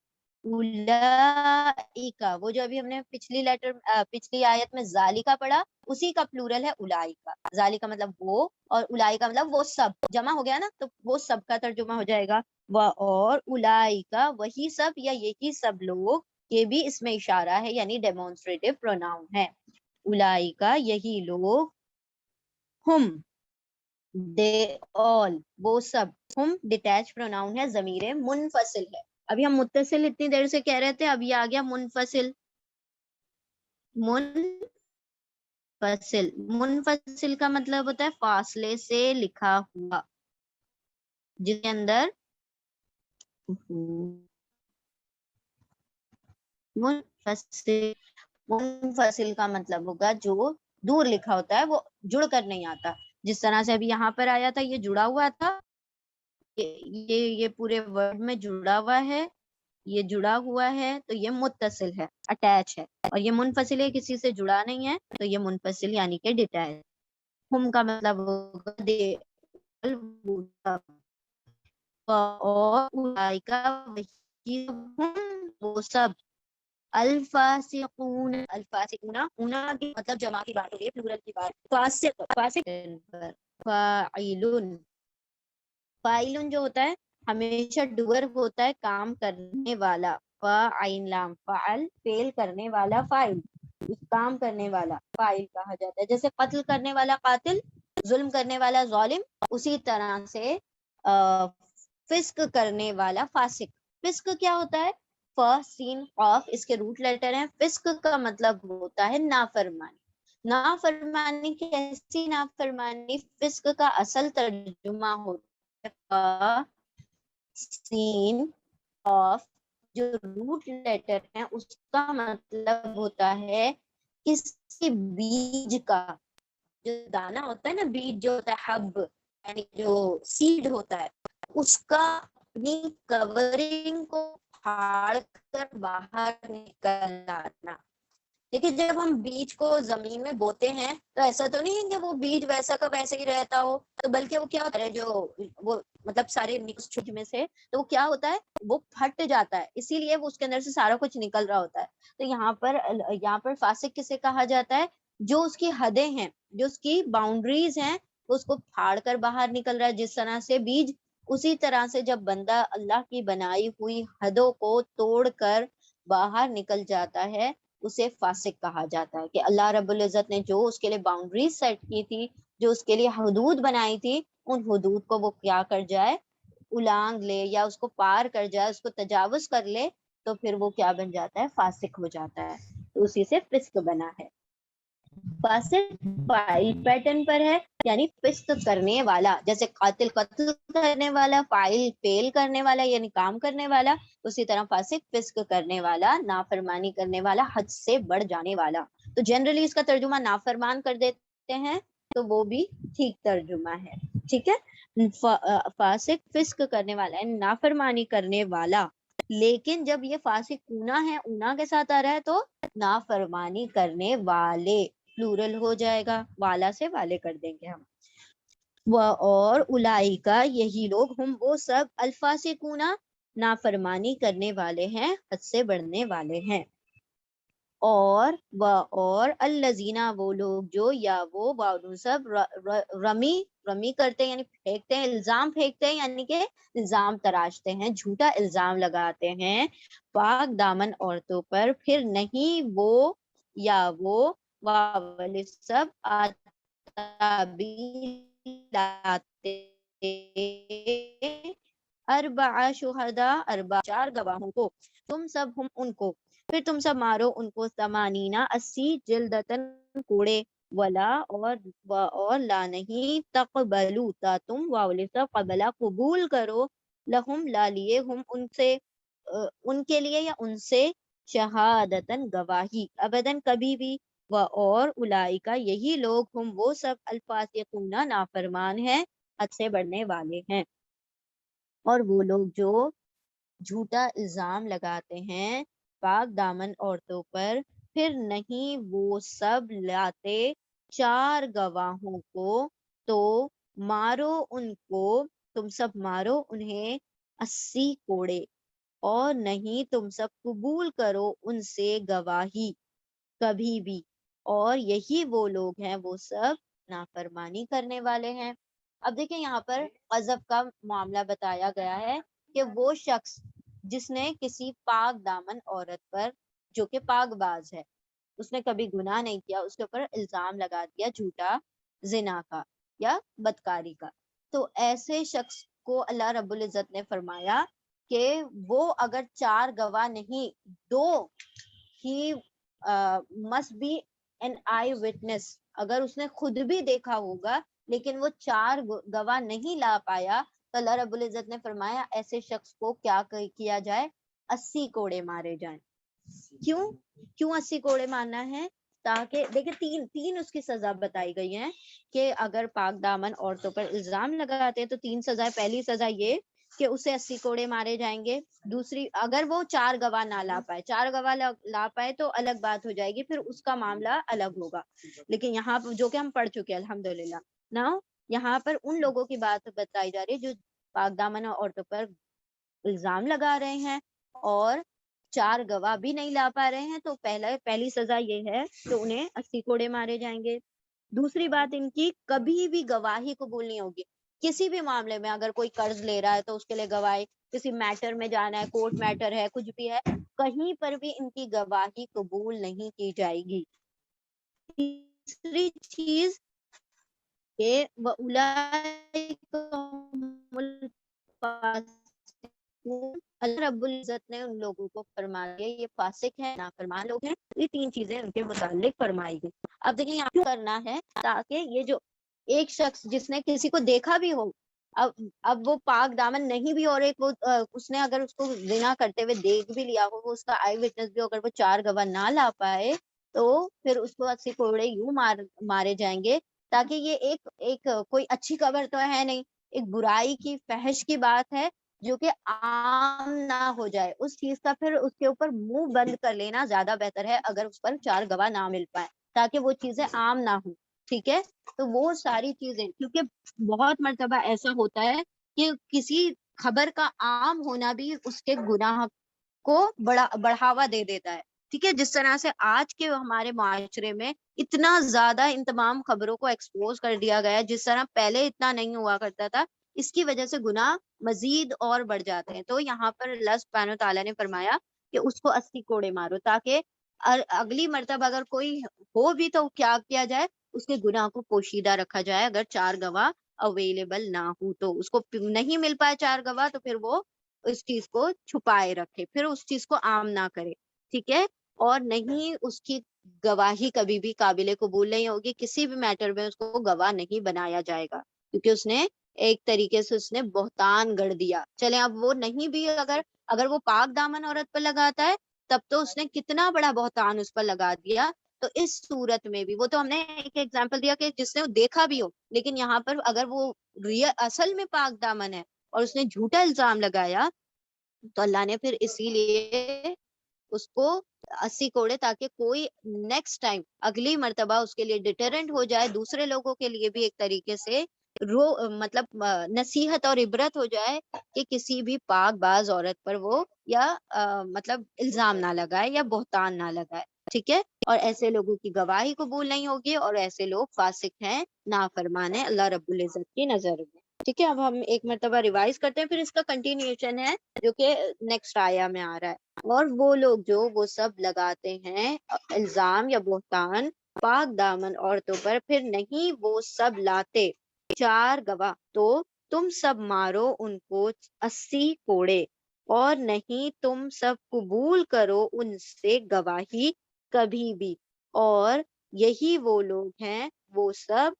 اولائکا، وہ جو ابھی ہم نے پچھلی آیت میں ذالکا پڑھا، اسی کا پلورل ہے اولائکا، ذالکا مطلب وہ، اور اولائکا مطلب وہ سب، جمع ہو گیا نا تو وہ سب کا ترجمہ ہو جائے گا، اور اولائکا وہی سب یا یہی سب لوگ، یہ بھی اس میں اشارہ ہے یعنی ڈیمونسٹریٹو پروناؤن ہے، اولائکا یہی لوگ، ہم دے آل وہ سب، ہم ڈیٹیچ پروناؤن ہے، ضمیر منفصل ہے، ابھی ہم متصل اتنی دیر سے کہہ رہے تھے، اب یہ آ گیا منفصل، منفصل، منفصل کا مطلب ہوتا ہے فاصلے سے لکھا ہوا، جس کے اندر منفصل، منفصل کا مطلب ہوگا جو دور لکھا ہوتا ہے، وہ جڑ کر نہیں آتا، جس طرح سے ابھی یہاں پر آیا تھا، یہ جڑا ہوا تھا، یہ پورے ورڈ میں جڑا ہوا ہے، یہ جڑا ہوا ہے تو یہ متصل ہے، اٹیچ ہے، اور یہ منفصل ہے، کسی سے جڑا نہیں ہے تو یہ منفصل یعنی کہ ڈیٹیچ، ہم کا مطلب ہوگا دے، اور اولئکا وہی وہ سب، الفاسقون، الفاسقون، اونا کی مطلب جمع کی بات ہو رہی ہے، پلورل کی بات، فاسق، فاسق، فاعلون، فاعلون جو ہوتا ہے ہمیشہ ڈوئر ہوتا ہے، کام کرنے والا، فاعل لام فعل، فعل کرنے والا فاعل، اس کام کرنے والا فاعل کہا جاتا ہے، جیسے قتل کرنے والا قاتل، ظلم کرنے والا ظالم، اسی طرح سے فسق کرنے والا فاسق، فسق کیا ہوتا ہے، ف سین قاف اس کے روٹ لیٹر ہیں، فسق کا مطلب ہوتا ہے نافرمانی، نافرمانی کیسی نافرمانی، فسق کا اصل ترجمہ ہوتا ہے سین آف، جو روٹ لیٹر ہے اس کا مطلب ہوتا ہے کسی بیج کا، جو دانا ہوتا ہے نا، بیج جو ہوتا ہے، حب یعنی جو سیڈ ہوتا ہے، اس کا اپنی کورنگ کو پھاڑ کر باہر نکل آنا، لیکن جب ہم بیج کو زمین میں بوتے ہیں تو ایسا تو نہیں ہے کہ وہ بیج ویسا کا ویسے ہی رہتا ہو، تو بلکہ وہ کیا ہوتا ہے، جو وہ مطلب سارے مکس چھوٹ میں سے تو وہ کیا ہوتا ہے، وہ پھٹ جاتا ہے، اسی لیے وہ اس کے اندر سے سارا کچھ نکل رہا ہوتا ہے، تو یہاں پر فاسق کسے کہا جاتا ہے، جو اس کی حدیں ہیں، جو اس کی باؤنڈریز ہیں، اس کو پھاڑ کر باہر نکل رہا ہے، جس طرح سے بیج، اسی طرح سے جب بندہ اللہ کی بنائی ہوئی حدوں کو توڑ کر باہر نکل جاتا ہے، اسے فاسق کہا جاتا ہے، کہ اللہ رب العزت نے جو اس کے لیے باؤنڈریز سیٹ کی تھی، جو اس کے لیے حدود بنائی تھی، ان حدود کو وہ کیا کر جائے، الانگ لے، یا اس کو پار کر جائے، اس کو تجاوز کر لے، تو پھر وہ کیا بن جاتا ہے، فاسق ہو جاتا ہے۔ تو اسی سے فسق بنا ہے. فاسق فاعل پیٹرن پر ہے یعنی فسق کرنے والا، جیسے قاتل قتل کرنے والا، فاعل فعل کرنے والا یعنی کام کرنے والا، اسی طرح فاسق فسق کرنے والا، نافرمانی کرنے والا، حد سے بڑھ جانے والا. تو جنرلی اس کا ترجمہ نافرمان کر دیتے ہیں تو وہ بھی ٹھیک ترجمہ ہے. ٹھیک ہے، فاسق فسق کرنے والا ہے، نافرمانی کرنے والا. لیکن جب یہ فاسق اونا ہے، اونا کے ساتھ آ رہا ہے تو نافرمانی کرنے والے پلورل ہو جائے گا، والا سے والے کر دیں گے ہم. اور اولئکا یہی لوگ، ہم وہ سب، الفاسقون نافرمانی کرنے والے ہیں، حد سے بڑھنے والے ہیں. اور الذین وہ لوگ جو، یا وہ سب رمی کرتے ہیں یعنی پھینکتے ہیں، الزام پھینکتے ہیں یعنی کہ الزام تراشتے ہیں، جھوٹا الزام لگاتے ہیں پاک دامن عورتوں پر، پھر نہیں وہ یا وہ واول سب آتا بھی لاتے اربع شہداء، اربع 4 گواہوں کو، تم سب ہم ان کو، پھر تم سب مارو ان کو 80 80 جلدتن کوڑے، ولا اور لا نہیں تقبلو تا تم واول سب قبلہ قبول کرو، لہم لا لیے، ہم ان سے ان کے لیے یا ان سے، شہادتن گواہی، ابدن کبھی بھی، اور اولئکا یہی لوگ، ہم وہ سب، الفاسقون نافرمان ہیں، حد سے بڑھنے والے ہیں. اور وہ لوگ جو جھوٹا الزام لگاتے ہیں پاک دامن عورتوں پر، پھر نہیں وہ سب لاتے 4 گواہوں کو، تو مارو ان کو، تم سب مارو انہیں 80 کوڑے، اور نہیں تم سب قبول کرو ان سے گواہی کبھی بھی، اور یہی وہ لوگ ہیں وہ سب نافرمانی کرنے والے ہیں. اب دیکھیں یہاں پر قذف کا معاملہ بتایا گیا ہے کہ وہ شخص جس نے کسی پاک دامن عورت پر، جو کہ پاک باز ہے، اس نے کبھی گناہ نہیں کیا، اس کے اوپر الزام لگا دیا جھوٹا زنا کا یا بدکاری کا، تو ایسے شخص کو اللہ رب العزت نے فرمایا کہ وہ اگر 4 گواہ نہیں، 2 ہی must be an eye witness، اگر اس نے خود بھی دیکھا ہوگا لیکن وہ 4 گواہ نہیں لا پایا، تو اللہ رب العزت نے فرمایا ایسے شخص کو کیا کیا جائے، 80 کوڑے مارے جائیں. کیوں 80 کوڑے مارنا ہے؟ تاکہ دیکھیں تین اس کی سزا بتائی گئی ہیں کہ اگر پاک دامن عورتوں پر الزام لگاتے ہیں تو 3 سزائیں. پہلی سزا یہ کہ اسے 80 کوڑے مارے جائیں گے. دوسری، اگر وہ 4 گواہ نہ لا پائے، 4 گواہ لا پائے تو الگ بات ہو جائے گی، پھر اس کا معاملہ الگ ہوگا. لیکن یہاں جو کہ ہم پڑھ چکے ہیں الحمدللہ نا، یہاں پر ان لوگوں کی بات بتائی جا رہی ہے جو پاک دامن عورتوں پر الزام لگا رہے ہیں اور 4 گواہ بھی نہیں لا پا رہے ہیں، تو پہلی سزا یہ ہے کہ انہیں 80 کوڑے مارے جائیں گے. دوسری بات ان کی، کبھی بھی گواہی قبول نہیں ہوگی. کسی بھی معاملے میں اگر کوئی قرض لے رہا ہے تو اس کے لیے گواہی، کسی میٹر میں جانا ہے، کورٹ میٹر ہے، کچھ بھی ہے، کہیں پر بھی ان کی گواہی قبول نہیں کی جائے گی. تیسری چیز کہ اللہ رب العزت نے ان لوگوں کو فرما دیا یہ فاسق ہیں، نافرمان لوگ ہیں. یہ 3 چیزیں ان کے متعلق فرمائی گئی. اب دیکھیں یہاں کیوں کرنا ہے، تاکہ یہ جو ایک شخص جس نے کسی کو دیکھا بھی ہو، اب وہ پاک دامن نہیں بھی، اور ایک وہ اس نے اگر اس کو زنا کرتے ہوئے دیکھ بھی لیا ہو، وہ اس کا آئی وٹنس بھی، اگر وہ 4 گواہ نہ لا پائے تو پھر اس کو 80 کوڑے یوں مارے جائیں گے. تاکہ یہ ایک کوئی اچھی خبر تو ہے نہیں، ایک برائی کی، فحش کی بات ہے جو کہ عام نہ ہو جائے اس چیز کا، پھر اس کے اوپر منہ بند کر لینا زیادہ بہتر ہے اگر اس پر 4 گواہ نہ مل پائے، تاکہ وہ چیزیں عام نہ ہوں. ٹھیک ہے، تو وہ ساری چیزیں، کیونکہ بہت مرتبہ ایسا ہوتا ہے کہ کسی خبر کا عام ہونا بھی اس کے گناہ کو بڑھاوا دے دیتا ہے. ٹھیک ہے، جس طرح سے آج کے ہمارے معاشرے میں اتنا زیادہ ان تمام خبروں کو ایکسپوز کر دیا گیا ہے، جس طرح پہلے اتنا نہیں ہوا کرتا تھا، اس کی وجہ سے گناہ مزید اور بڑھ جاتے ہیں. تو یہاں پر اللہ سبحانہ تعالیٰ نے فرمایا کہ اس کو 80 کوڑے مارو، تاکہ اگلی مرتبہ اگر کوئی ہو بھی تو کیا کیا جائے، اس کے گناہ کو پوشیدہ رکھا جائے. اگر 4 گواہ اویلیبل نہ ہو تو اس کو نہیں مل پائے 4 گواہ، تو پھر وہ اس چیز کو چھپائے رکھے، پھر اس چیز کو عام نہ کرے. ٹھیک ہے، اور نہیں اس کی گواہی کبھی بھی قابل قبول نہیں ہوگی، کسی بھی میٹر میں اس کو گواہ نہیں بنایا جائے گا، کیونکہ اس نے ایک طریقے سے اس نے بہتان گڑھ دیا. چلیں اب وہ نہیں بھی، اگر وہ پاک دامن عورت پر لگاتا ہے تب تو اس نے کتنا بڑا بہتان اس پر لگا دیا. تو اس صورت میں بھی، وہ تو ہم نے ایک ایگزامپل دیا کہ جس نے دیکھا بھی ہو، لیکن یہاں پر اگر وہ اصل میں پاک دامن ہے اور اس نے جھوٹا الزام لگایا تو اللہ نے پھر اسی لیے اس کو 80 کوڑے، تاکہ کوئی نیکسٹ ٹائم اگلی مرتبہ اس کے لیے ڈیٹرنٹ ہو جائے، دوسرے لوگوں کے لیے بھی ایک طریقے سے مطلب نصیحت اور عبرت ہو جائے کہ کسی بھی پاک باز عورت پر وہ یا مطلب الزام نہ لگائے یا بہتان نہ لگائے. ٹھیک ہے، اور ایسے لوگوں کی گواہی قبول نہیں ہوگی، اور ایسے لوگ فاسق ہیں، نافرمان ہیں اللہ رب العزت کی نظر میں. ٹھیک ہے، اب ہم ایک مرتبہ ریوائز کرتے ہیں، پھر اس کا کنٹینیوشن ہے جو کہ نیکسٹ آیا میں آ رہا ہے. اور وہ لوگ جو وہ سب لگاتے ہیں الزام یا بہتان پاک دامن عورتوں پر، پھر نہیں وہ سب لاتے 4 گواہ، تو تم سب مارو ان کو 80 کوڑے، اور نہیں تم سب قبول کرو ان سے گواہی کبھی بھی، اور یہی وہ لوگ ہیں وہ سب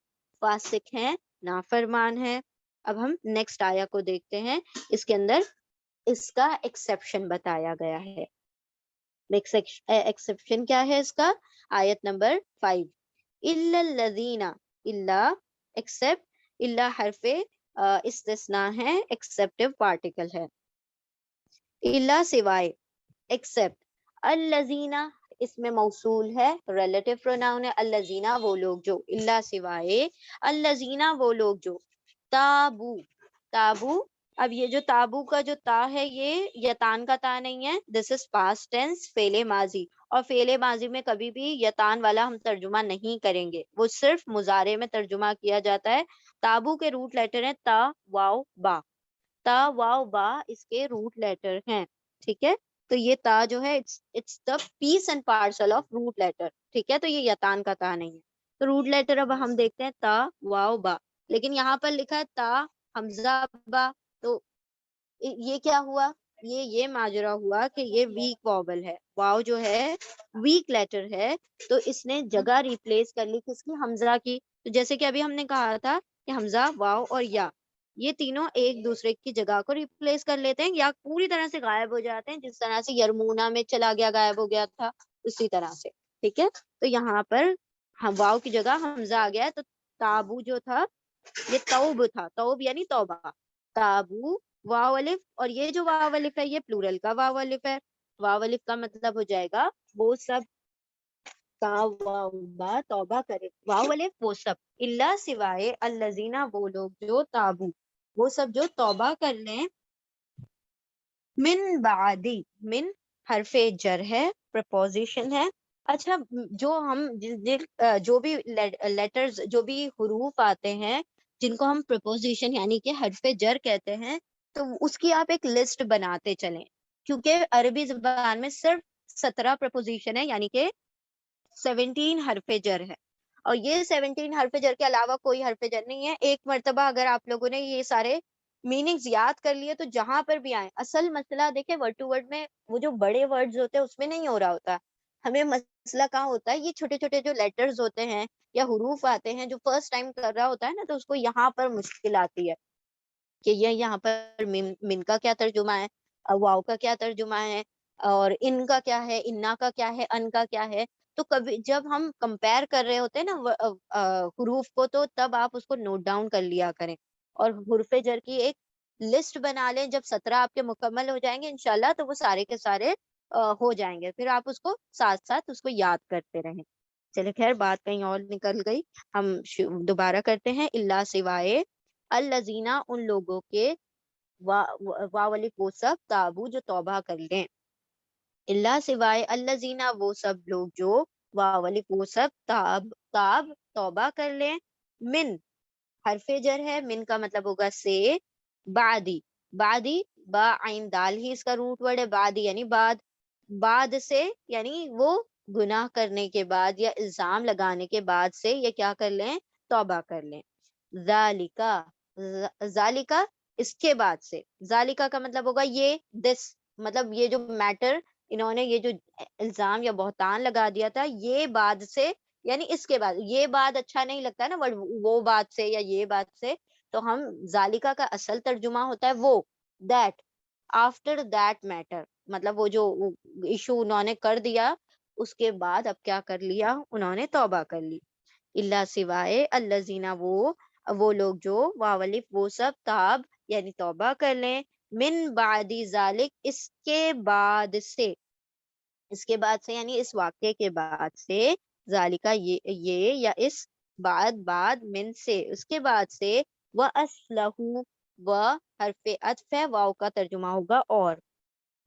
فاسق ہیں، نافرمان ہیں. اب ہم نیکسٹ آیا کو دیکھتے ہیں، اس کے اندر اس کا ایکسیپشن بتایا گیا ہے. ایکسیپشن کیا ہے اس کا؟ آیت نمبر 5، الا الذین، الا ایکسپٹ، الا حرف استثناء ہے، ایکسپٹیو پارٹیکل ہے، الا سوائے، ایکسپٹ، الذین اس میں موصول ہے، ریلیٹو پروناؤن ہے، الذین وہ لوگ جو، الا سوائے، الذین وہ لوگ جو، تابو، تابو. اب یہ جو تابو کا جو تا ہے یہ یتان کا تا نہیں ہے، دس از پاسٹ ٹینس، فعل ماضی، اور فعل ماضی میں کبھی بھی یتان والا ہم ترجمہ نہیں کریں گے، وہ صرف مضارع میں ترجمہ کیا جاتا ہے. تابو کے روٹ لیٹر ہیں تا، واو، با، تا، واو، با اس کے روٹ لیٹر ہیں. ٹھیک ہے، تو یہ تا جو ہے it's the piece and parcel of root letter. ٹھیک ہے، تو یہ یتان کا تا نہیں ہے. تو روٹ لیٹر اب ہم دیکھتے ہیں تا، واو، با، لیکن یہاں پر لکھا ہے تا حمزہ با، تو یہ کیا ہوا؟ یہ ماجرا ہوا کہ یہ ویک واول ہے، واو جو ہے ویک لیٹر ہے، تو اس نے جگہ ریپلیس کر لی کس کی؟ حمزہ کی. تو جیسے کہ ابھی ہم نے کہا تھا کہ حمزہ، واو اور یا، یہ تینوں ایک دوسرے کی جگہ کو ریپلیس کر لیتے ہیں یا پوری طرح سے غائب ہو جاتے ہیں، جس طرح سے یرمونا میں چلا گیا، غائب ہو گیا تھا، اسی طرح سے. ٹھیک ہے، تو یہاں پر واو کی جگہ حمزہ آ گیا ہے، تو تابو جو تھا یہ توب تھا، توب یعنی توبہ، تابو، واو الف، اور یہ جو واو الف ہے یہ پلورل کا واو الف ہے. واو الف کا مطلب ہو جائے گا وہ سب، تا، واو، با، توبہ کرے، واو الف وہ سب، الا سوائے، الذین وہ لوگ جو، تابو وہ سب جو توبہ کر لیں، من بعدی، من حرف جر ہے، پریپوزیشن ہے. اچھا، جو ہم جو بھی لیٹرز، جو بھی حروف آتے ہیں جن کو ہم پریپوزیشن یعنی کہ حرف جر کہتے ہیں، تو اس کی آپ ایک لسٹ بناتے چلیں، کیونکہ عربی زبان میں صرف 17 پریپوزیشن ہے، یعنی کہ 17 حرف جر ہے، اور یہ 17 حرف جر کے علاوہ کوئی حرف جر نہیں ہے. ایک مرتبہ اگر آپ لوگوں نے یہ سارے میننگز یاد کر لیے تو جہاں پر بھی آئیں، اصل مسئلہ دیکھیں ورڈ ٹو ورڈ میں وہ جو بڑے ورڈز ہوتے ہیں اس میں نہیں ہو رہا ہوتا، ہمیں مسئلہ کہاں ہوتا ہے؟ یہ چھوٹے چھوٹے جو لیٹرز ہوتے ہیں یا حروف آتے ہیں، جو فرسٹ ٹائم کر رہا ہوتا ہے نا، تو اس کو یہاں پر مشکل آتی ہے کہ یہ یہاں پر من کا کیا ترجمہ ہے، واو کا کیا ترجمہ ہے، اور ان کا کیا ہے، انا کا کیا ہے، ان کا کیا ہے. تو کبھی جب ہم کمپیئر کر رہے ہوتے ہیں نا حروف کو، تو تب آپ اس کو نوٹ ڈاؤن کر لیا کریں، اور حروف جر کی ایک لسٹ بنا لیں. جب 17 آپ کے مکمل ہو جائیں گے انشاءاللہ، تو وہ سارے کے سارے ہو جائیں گے، پھر آپ اس کو ساتھ ساتھ اس کو یاد کرتے رہیں. چلے خیر، بات کہیں اور نکل گئی، ہم دوبارہ کرتے ہیں. اللہ سوائے، الذین ان لوگوں کے، واو الف وہ سب، تابو جو توبہ کر لیں، اللہ سوائے، الذین وہ سب لوگ جو، واو الف وہ سب، تاب توبہ کر لیں، من حرف جر ہے، من کا مطلب ہوگا سے، بعدی، بعدی، با عین دال ہی اس کا روٹ ورڈ ہے، بعدی یعنی بعد سے، یعنی وہ گناہ کرنے کے بعد یا الزام لگانے کے بعد سے یہ کیا کر لیں؟ توبہ کر لیں. ذالکا، ذالکا اس کے بعد سے، ذالکا کا مطلب ہوگا یہ، دس مطلب یہ جو میٹر انہوں نے یہ جو الزام یا بہتان لگا دیا تھا، یہ بعد سے یعنی اس کے بعد، یہ بعد اچھا نہیں لگتا ہے نا وہ بات سے یا یہ بات سے، تو ہم ذالکا کا اصل ترجمہ ہوتا ہے وہ دیٹ، آفٹر دیٹ میٹر، مطلب وہ جو ایشو انہوں نے کر دیا اس کے بعد اب کیا کر لیا، انہوں نے توبہ کر لی. اللہ سوائے الذین وہ لوگ جو واولف وہ سب تاب یعنی توبہ کر لیں، من بعد ذالک اس کے بعد سے یعنی اس واقعے کے بعد سے، ذالکا یہ یا اس بعد من سے اس کے بعد سے، وَأَصْلَحُ و حرف عطف ہے، واو کا ترجمہ ہوگا اور،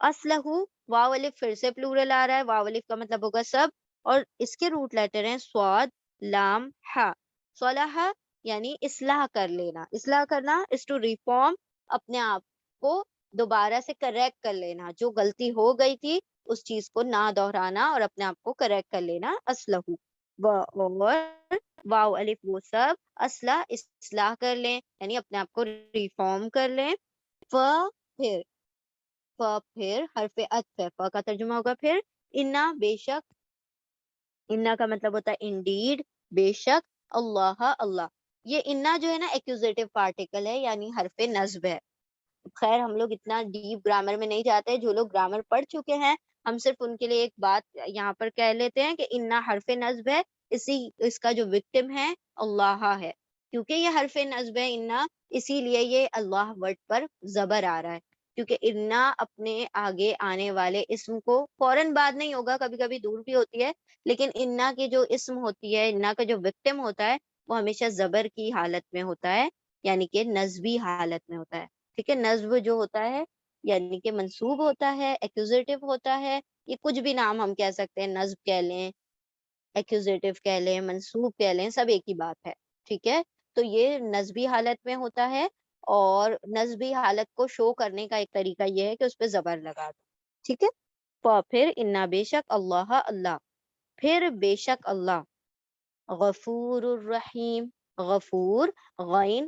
اسلحو واو الف پھر سے پلورل آ رہا ہے، واو الف کا مطلب ہوگا سب، اور اس کے روٹ لیٹر ہیں صاد لام ہا. صلح یعنی اصلاح کر لینا، اصلاح کرنا is to reform، اپنے آپ کو دوبارہ سے کریکٹ کر لینا، جو غلطی ہو گئی تھی اس چیز کو نہ دہرانا اور اپنے آپ کو کریکٹ کر لینا. اسلحو اور واو الف وہ سب، اصلاح اصلاح کر لیں یعنی اپنے آپ کو ریفارم کر لیں. پھر پھر حرف عطف ہے، کا ترجمہ ہوگا پھر، انا بے شک، انا کا مطلب ہوتا ہے انڈیڈ بے شک، اللہ اللہ، یہ انا جو ہے نا ایکوزیٹو پارٹیکل ہے یعنی حرف نصب ہے. خیر ہم لوگ اتنا ڈیپ گرامر میں نہیں جاتے، جو لوگ گرامر پڑھ چکے ہیں ہم صرف ان کے لیے ایک بات یہاں پر کہہ لیتے ہیں کہ انا حرف نصب ہے، اس کا جو وکٹم ہے اللہ ہے، کیونکہ یہ حرف نصب ہے انا، اسی لیے یہ اللہ ورڈ پر زبر آ رہا ہے، کیونکہ انا اپنے آگے آنے والے اسم کو فوراً بعد نہیں ہوگا، کبھی کبھی دور بھی ہوتی ہے، لیکن انا کی جو اسم ہوتی ہے، انا کا جو وکٹم ہوتا ہے وہ ہمیشہ زبر کی حالت میں ہوتا ہے، یعنی کہ نصبی حالت میں ہوتا ہے. ٹھیک ہے، نصب جو ہوتا ہے یعنی کہ منصوب ہوتا ہے، ایکوزیٹو ہوتا ہے، یہ کچھ بھی نام ہم کہہ سکتے ہیں، نصب کہہ لیں، ایکوزیٹو کہہ لیں، منصوب کہہ لیں، سب ایک ہی بات ہے. ٹھیک ہے، تو یہ نصبی حالت میں ہوتا ہے، اور نصبی حالت کو شو کرنے کا ایک طریقہ یہ ہے کہ اس پہ زبر لگا دو. ٹھیک ہے، پھر انا بے شک اللہ اللہ، پھر بے شک اللہ غفور الرحیم، غفور غین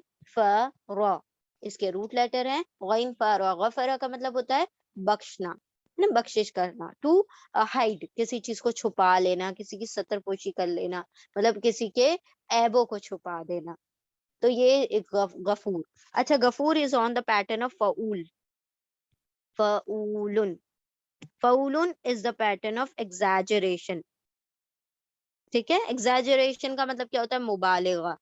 را، اس کے روٹ لیٹر ہیں غین را. غفرا کا مطلب ہوتا ہے بخشنا، بخشش کرنا، ٹو ہائڈ کسی چیز کو چھپا لینا، کسی کی ستر پوشی کر لینا، مطلب کسی کے عیبوں کو چھپا دینا، تو یہ ایک غفور. اچھا، غفور is on the pattern of فعول، فعول، فعول is the pattern of exaggeration. ٹھیک ہے، ایگزیجریشن کا مطلب کیا ہوتا ہے، مبالغہ.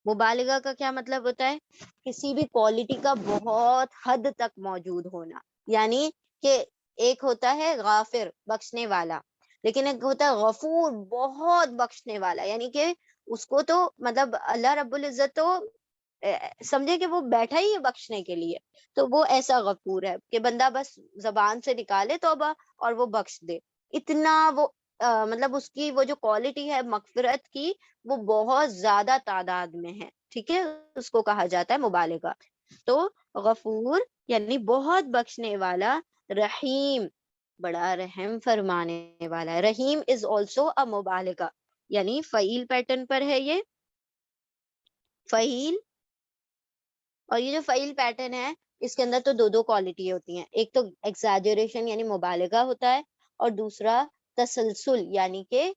مبالغہ کا کیا مطلب ہوتا ہے، کسی بھی کوالٹی کا بہت حد تک موجود ہونا، یعنی کہ ایک ہوتا ہے غافر بخشنے والا، لیکن ایک ہوتا ہے غفور بہت بخشنے والا، یعنی کہ اس کو تو مطلب اللہ رب العزت تو سمجھے کہ وہ بیٹھا ہی ہے بخشنے کے لیے، تو وہ ایسا غفور ہے کہ بندہ بس زبان سے نکالے توبہ اور وہ بخش دے، اتنا وہ مطلب اس کی وہ جو کوالٹی ہے مغفرت کی وہ بہت زیادہ تعداد میں ہے. ٹھیک ہے، اس کو کہا جاتا ہے مبالغہ. تو غفور یعنی بہت بخشنے والا، رحیم بڑا رحم فرمانے والا ہے. رحیم از آلسو اے مبالغہ، یعنی فعیل پیٹرن پر ہے یہ فعیل، اور یہ جو فعیل پیٹرن ہے اس کے اندر تو دو کوالٹی ہوتی ہیں، ایک تو ایگزیجریشن یعنی مبالغہ ہوتا ہے، اور دوسرا تسلسل یعنی کہ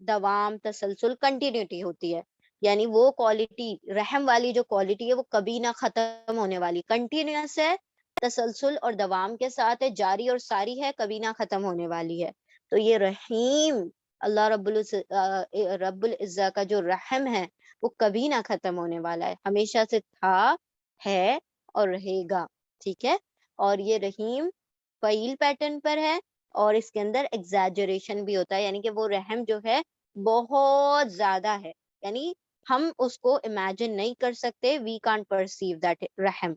دوام، تسلسل، کنٹینیوٹی ہوتی ہے، یعنی وہ کوالٹی رحم والی جو کوالٹی ہے وہ کبھی نہ ختم ہونے والی، کنٹینیوس ہے، تسلسل اور دوام کے ساتھ ہے، جاری اور ساری ہے، کبھی نہ ختم ہونے والی ہے. تو یہ رحیم اللہ رب العزت کا جو رحم ہے وہ کبھی نہ ختم ہونے والا ہے، ہمیشہ سے تھا، ہے اور رہے گا. ٹھیک ہے، اور یہ رحیم فعیل پیٹرن پر ہے، اور اس کے اندر ایگزیجریشن بھی ہوتا ہے، یعنی کہ وہ رحم جو ہے بہت زیادہ ہے، یعنی ہم اس کو امیجن نہیں کر سکتے، وی کانٹ پرسیو دیٹ رحم.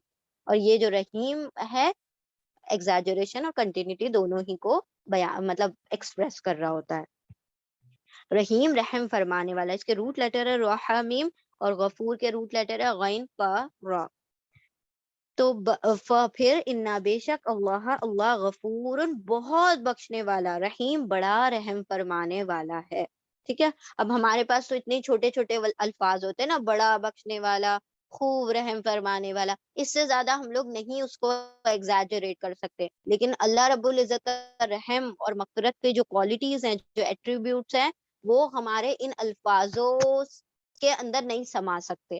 اور یہ جو رحیم ہے ایگزیجریشن اور کنٹینیوٹی دونوں ہی کو بیان مطلب ایکسپریس کر رہا ہوتا ہے. رحیم رحم فرمانے والا، اس کے روٹ لیٹر ہے رحمیم، اور غفور کے روٹ لیٹر ہے غین پا را. تو پھر انا بے شک اللہ اللہ غفور بہت بخشنے والا، رحیم بڑا رحم فرمانے والا ہے. ٹھیک ہے، اب ہمارے پاس تو اتنے چھوٹے چھوٹے الفاظ ہوتے ہیں نا، بڑا بخشنے والا، خوب رحم فرمانے والا. اس سے زیادہ ہم لوگ نہیں اس کو ایگزیجریٹ کر سکتے. لیکن اللہ رب العزت کا رحم اور مغفرت کے جو کوالٹیز ہیں، جو ایٹریبیوٹس ہیں، وہ ہمارے ان الفاظوں کے اندر نہیں سما سکتے.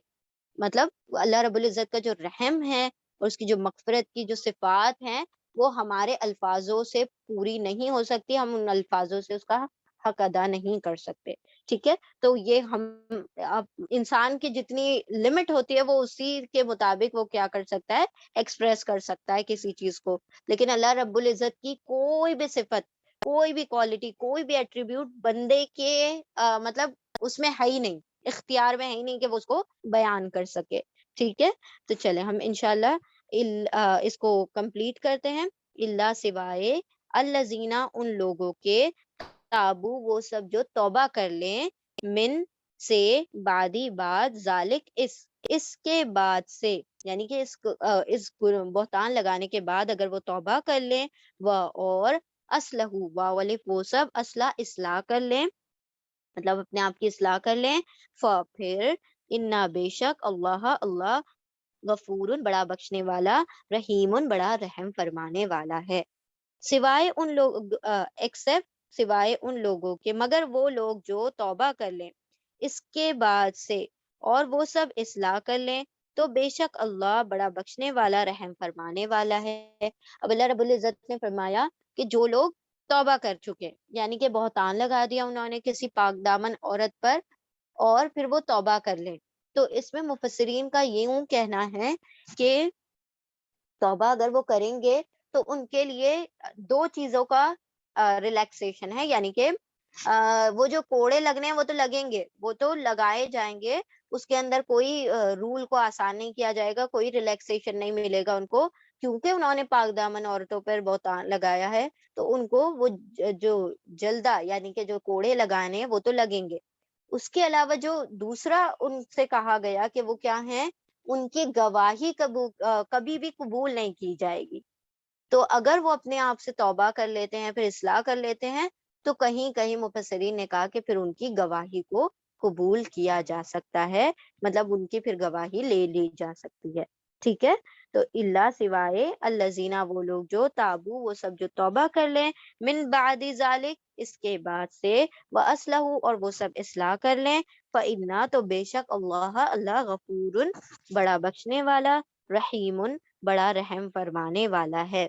مطلب اللہ رب العزت کا جو رحم ہے اور اس کی جو مغفرت کی جو صفات ہیں، وہ ہمارے الفاظوں سے پوری نہیں ہو سکتی. ہم ان الفاظوں سے اس کا حق ادا نہیں کر سکتے. ٹھیک ہے، تو یہ ہم اب انسان کی جتنی لمٹ ہوتی ہے وہ اسی کے مطابق وہ کیا کر سکتا ہے، ایکسپریس کر سکتا ہے کسی چیز کو. لیکن اللہ رب العزت کی کوئی بھی صفت، کوئی بھی کوالٹی، کوئی بھی ایٹریبیوٹ بندے کے مطلب اس میں ہے ہی نہیں، اختیار میں ہے ہی نہیں کہ وہ اس کو بیان کر سکے. ٹھیک ہے، تو چلے ہم انشاءاللہ اس کو کمپلیٹ کرتے ہیں. اللہ سوائے الذین، ان لوگوں کے، تابو، وہ سب جو توبہ کر لیں، من، سے، بعدی، بعد، ذالک، اس کے بعد سے، یعنی کہ اس بہتان لگانے کے بعد اگر وہ توبہ کر لیں، اور اصلحو، واولف، وہ سب، اصلاح کر لیں، مطلب اپنے آپ کی اصلاح کر لیں، پھر انا، بے شک، اللہ غفور، بڑا بخشنے والا، رحیم، بڑا رحم فرمانے والا ہے. سوائے ان لوگ ایکسپٹ، سوائے ان لوگوں کے، مگر وہ لوگ جو توبہ کر لیں اس کے بعد سے، اور وہ سب اصلاح کر لیں، تو بے شک اللہ بڑا بخشنے والا، رحم فرمانے والا ہے. اب اللہ رب العزت نے فرمایا کہ جو لوگ توبہ کر چکے، یعنی کہ بہتان لگا دیا انہوں نے کسی پاک دامن عورت پر، اور پھر وہ توبہ کر لیں، تو اس میں مفسرین کا یوں کہنا ہے کہ توبہ اگر وہ کریں گے تو ان کے لیے دو چیزوں کا ریلیکسیشن ہے. یعنی کہ وہ جو کوڑے لگنے ہیں وہ تو لگیں گے، وہ تو لگائے جائیں گے، اس کے اندر کوئی رول کو آسان نہیں کیا جائے گا، کوئی ریلیکسیشن نہیں ملے گا ان کو، کیونکہ انہوں نے پاک دامن عورتوں پر بہتان لگایا ہے. تو ان کو وہ جو جلدہ، یعنی کہ جو کوڑے لگانے ہیں وہ تو لگیں گے. اس کے علاوہ جو دوسرا ان سے کہا گیا کہ وہ کیا ہیں، ان کی گواہی کبھی بھی قبول نہیں کی جائے گی. تو اگر وہ اپنے آپ سے توبہ کر لیتے ہیں، پھر اصلاح کر لیتے ہیں، تو کہیں کہیں مفسرین نے کہا کہ پھر ان کی گواہی کو قبول کیا جا سکتا ہے، مطلب ان کی پھر گواہی لے لی جا سکتی ہے. ٹھیک ہے، تو اللہ سوائے الذین، وہ لوگ جو تابو، وہ سب جو توبہ کر لیں، من بعد ذالک، اس کے بعد سے، واصلحوا، اور وہ سب اصلاح کر لیں، فإنا، تو بے شک اللہ غفور، بڑا بخشنے والا، رحیم، بڑا رحم فرمانے والا ہے.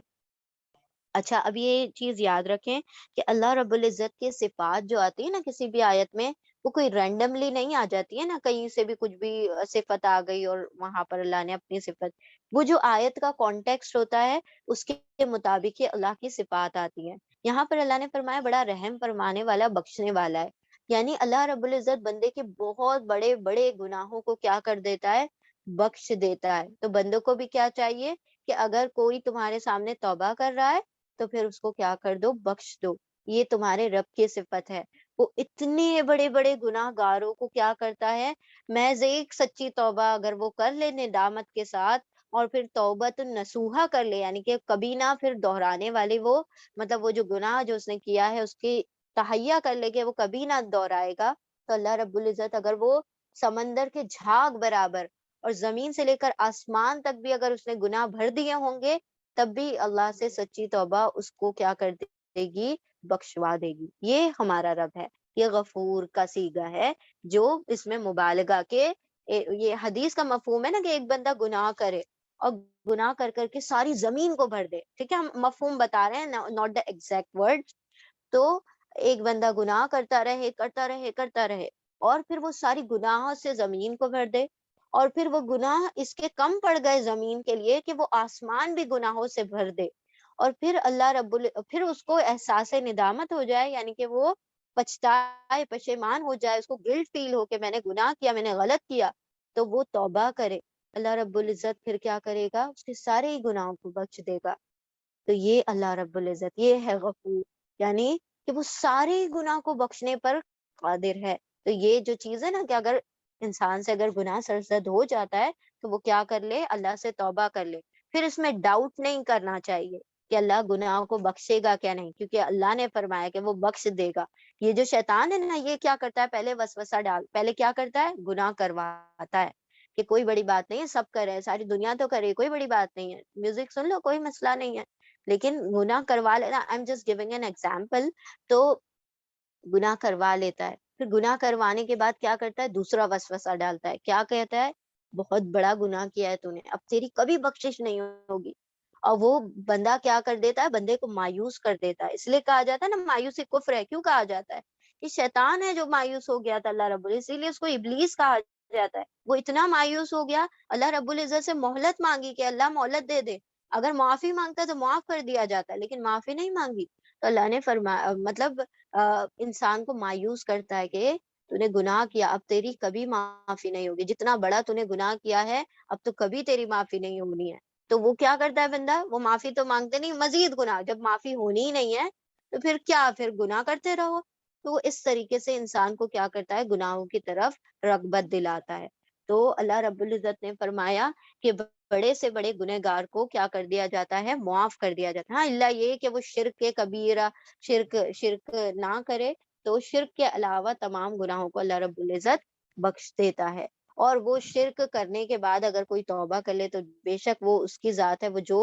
اچھا، اب یہ چیز یاد رکھیں کہ اللہ رب العزت کے صفات جو آتی ہے نا کسی بھی آیت میں، وہ کوئی رینڈملی نہیں آ جاتی ہے نا، کہیں سے بھی کچھ بھی صفت آ گئی اور وہاں پر اللہ نے اپنی صفت. وہ جو آیت کا کانٹیکسٹ ہوتا ہے اس کے مطابق ہی اللہ کی صفات آتی ہے. یہاں پر اللہ نے فرمایا بڑا رحم فرمانے والا، بخشنے والا ہے. یعنی اللہ رب العزت بندے کے بہت بڑے بڑے گناہوں کو کیا کر دیتا ہے، بخش دیتا ہے. تو بندوں کو بھی کیا چاہیے کہ اگر کوئی تمہارے سامنے توبہ کر رہا ہے تو پھر اس کو کیا کر دو، بخش دو. یہ تمہارے رب کی صفت ہے. وہ اتنے بڑے بڑے گناہ گاروں کو کیا کرتا ہے، محض ایک سچی توبہ اگر وہ کر لے ندامت کے ساتھ، اور پھر توبۃ نصوحہ کر لے، یعنی کہ کبھی نہ پھر دہرانے والے، وہ مطلب وہ جو گناہ جو اس نے کیا ہے اس کی تہیا کر لے کہ وہ کبھی نہ دہرائے گا، تو اللہ رب العزت اگر وہ سمندر کے جھاگ برابر اور زمین سے لے کر آسمان تک بھی اگر اس نے گناہ بھر دیے ہوں گے، تب بھی اللہ سے سچی توبہ اس کو کیا کر دے گی، بخشوا دے گی. یہ ہمارا رب ہے. یہ غفور کا صیغہ ہے جو اس میں مبالغہ کے، یہ حدیث کا مفہوم ہے نا کہ ایک بندہ گناہ کرے اور گناہ کر کر کے ساری زمین کو بھر دے. ٹھیک ہے، ہم مفہوم بتا رہے ہیں، ناٹ دا ایگزیکٹ ورڈ. تو ایک بندہ گناہ کرتا رہے کرتا رہے کرتا رہے، اور پھر وہ ساری گناہوں سے زمین کو بھر دے، اور پھر وہ گناہ اس کے کم پڑ گئے زمین کے لیے کہ وہ آسمان بھی گناہوں سے بھر دے، اور پھر پھر اس کو احساس ندامت ہو جائے، یعنی کہ وہ پچھتائے، پشیمان ہو جائے، اس کو گلٹ فیل ہو کہ میں نے گناہ کیا، میں نے غلط کیا، تو وہ توبہ کرے. اللہ رب العزت پھر کیا کرے گا، اس کے سارے ہی گناہوں کو بخش دے گا. تو یہ اللہ رب العزت، یہ ہے غفور، یعنی کہ وہ سارے گناہ کو بخشنے پر قادر ہے. تو یہ جو چیز ہے نا کہ اگر انسان سے اگر گناہ سرزد ہو جاتا ہے تو وہ کیا کر لے، اللہ سے توبہ کر لے. پھر اس میں ڈاؤٹ نہیں کرنا چاہیے کہ اللہ گناہوں کو بخشے گا کیا نہیں، کیونکہ اللہ نے فرمایا کہ وہ بخش دے گا. یہ جو شیطان ہے نا، یہ کیا کرتا ہے، پہلے وسوسہ پہلے کیا کرتا ہے، گناہ کرواتا ہے. کہ کوئی بڑی بات نہیں ہے، سب کر رہے ہیں، ساری دنیا تو کر رہی ہے، کوئی بڑی بات نہیں ہے، میوزک سن لو کوئی مسئلہ نہیں ہے. لیکن گناہ کروا لینا، I am just giving an example, تو گناہ کروا لیتا ہے. پھر گناہ کروانے کے بعد کیا کرتا ہے؟ دوسرا وسوسہ ڈالتا ہے. کیا کہتا ہے؟ بہت بڑا گناہ کیا ہے تو نے، اب تیری کبھی بخشش نہیں ہوگی. اور وہ بندہ کیا کر دیتا ہے؟ بندے کو مایوس کر دیتا ہے. اس لیے کہا جاتا ہے نا مایوسی کفر ہے. کیوں کہا جاتا ہے؟ یہ شیطان ہے جو مایوس ہو گیا تھا اللہ رب العزت، اسی لیے اس کو ابلیس کہا جاتا ہے. وہ اتنا مایوس ہو گیا، اللہ رب العزت سے مہلت مانگی کہ اللہ مہلت دے دے. اگر معافی مانگتا تو معاف کر دیا جاتا، لیکن معافی نہیں مانگی. تو اللہ نے فرمایا، مطلب انسان کو مایوس کرتا ہے کہ تو نے گناہ کیا، اب تیری کبھی معافی نہیں ہوگی. جتنا بڑا تو نے گناہ کیا ہے، اب تو کبھی تیری معافی نہیں ہونی ہے. تو وہ کیا کرتا ہے بندہ؟ وہ معافی تو مانگتے نہیں، مزید گناہ. جب معافی ہونی ہی نہیں ہے تو پھر کیا؟ پھر گناہ کرتے رہو. تو وہ اس طریقے سے انسان کو کیا کرتا ہے؟ گناہوں کی طرف رغبت دلاتا ہے. تو اللہ رب العزت نے فرمایا کہ بڑے سے بڑے گنہگار کو کیا کر دیا جاتا ہے؟ معاف کر دیا جاتا ہے. ہاں، اللہ یہ کہ وہ شرک کے کبیرہ، شرک نہ کرے، تو شرک کے علاوہ تمام گناہوں کو اللہ رب العزت بخش دیتا ہے. اور وہ شرک کرنے کے بعد اگر کوئی توبہ کر لے تو بے شک وہ اس کی ذات ہے، وہ جو